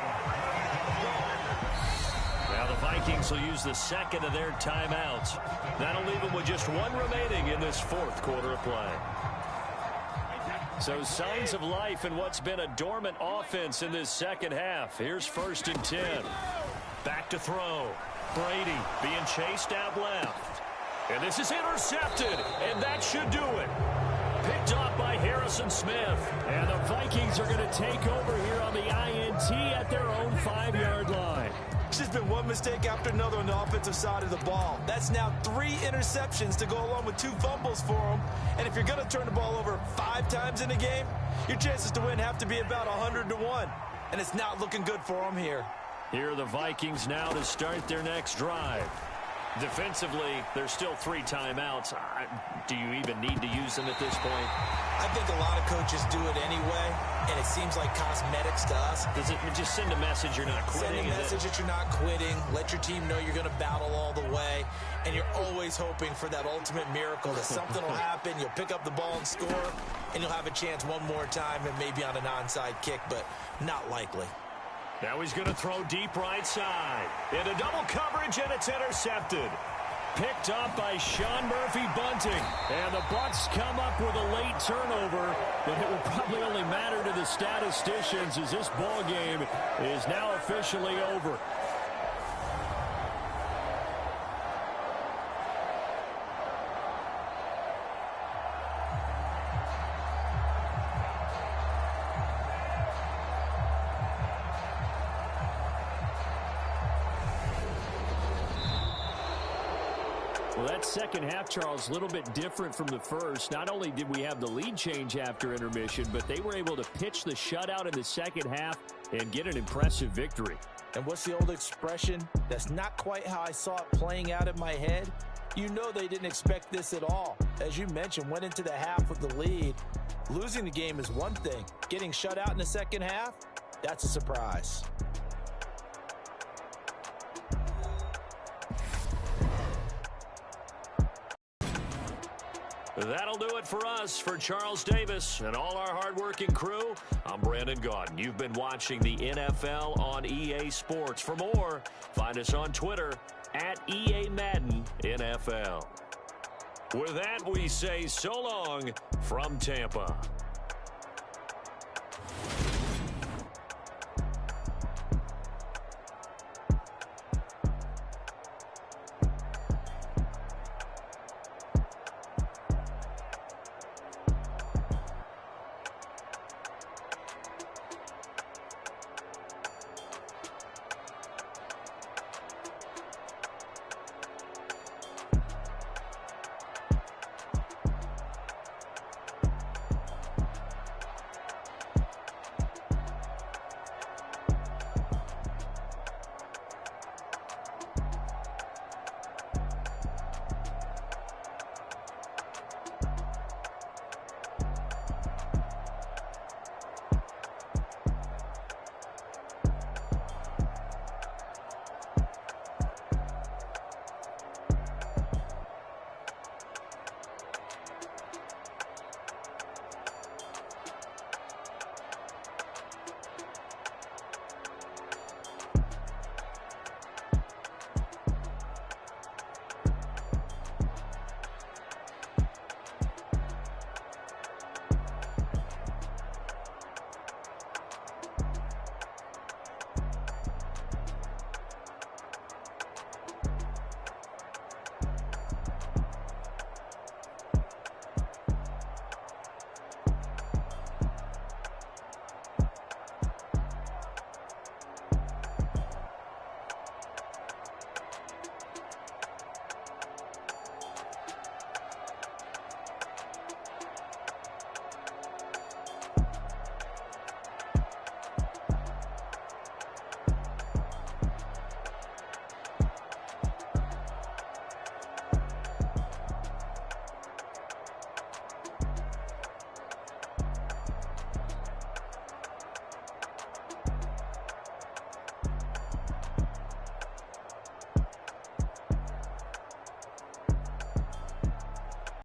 Now the Vikings will use the second of their timeouts. That'll leave them with just 1 remaining in this 4th quarter of play. So signs of life in what's been a dormant offense in this second half. Here's 1st and 10. Back to throw. Brady being chased out left. And this is intercepted, and that should do it. Picked off by Harrison Smith. And the Vikings are going to take over here on the INT at their own 5-yard line. It's just been one mistake after another on the offensive side of the ball. That's now 3 interceptions to go along with 2 fumbles for them. And if you're going to turn the ball over 5 times in a game, your chances to win have to be about 100-1. And it's not looking good for them here. Here are the Vikings now to start their next drive. Defensively, there's still 3 timeouts. Do you even need to use them at this point? I think a lot of coaches do it anyway, and it seems like cosmetics to us. Does it just send a message you're not quitting? Send a message that you're not quitting. Let your team know you're going to battle all the way, and you're always hoping for that ultimate miracle that something will happen, you'll pick up the ball and score, and you'll have a chance one more time and maybe on an onside kick, but not likely. Now he's going to throw deep right side. Into double coverage, and it's intercepted. Picked up by Sean Murphy-Bunting. And the Bucs come up with a late turnover, but it will probably only matter to the statisticians as this ball game is now officially over. Well, that second half, Charles, a little bit different from the first. Not only did we have the lead change after intermission, but they were able to pitch the shutout in the second half and get an impressive victory. And what's the old expression? That's not quite how I saw it playing out in my head. You know they didn't expect this at all. As you mentioned, went into the half with the lead. Losing the game is one thing. Getting shut out in the second half, that's a surprise. That'll do it for us. For Charles Davis and all our hardworking crew, I'm Brandon Gaudin. You've been watching the NFL on EA Sports. For more, find us on Twitter at EA Madden NFL. With that, we say so long from Tampa.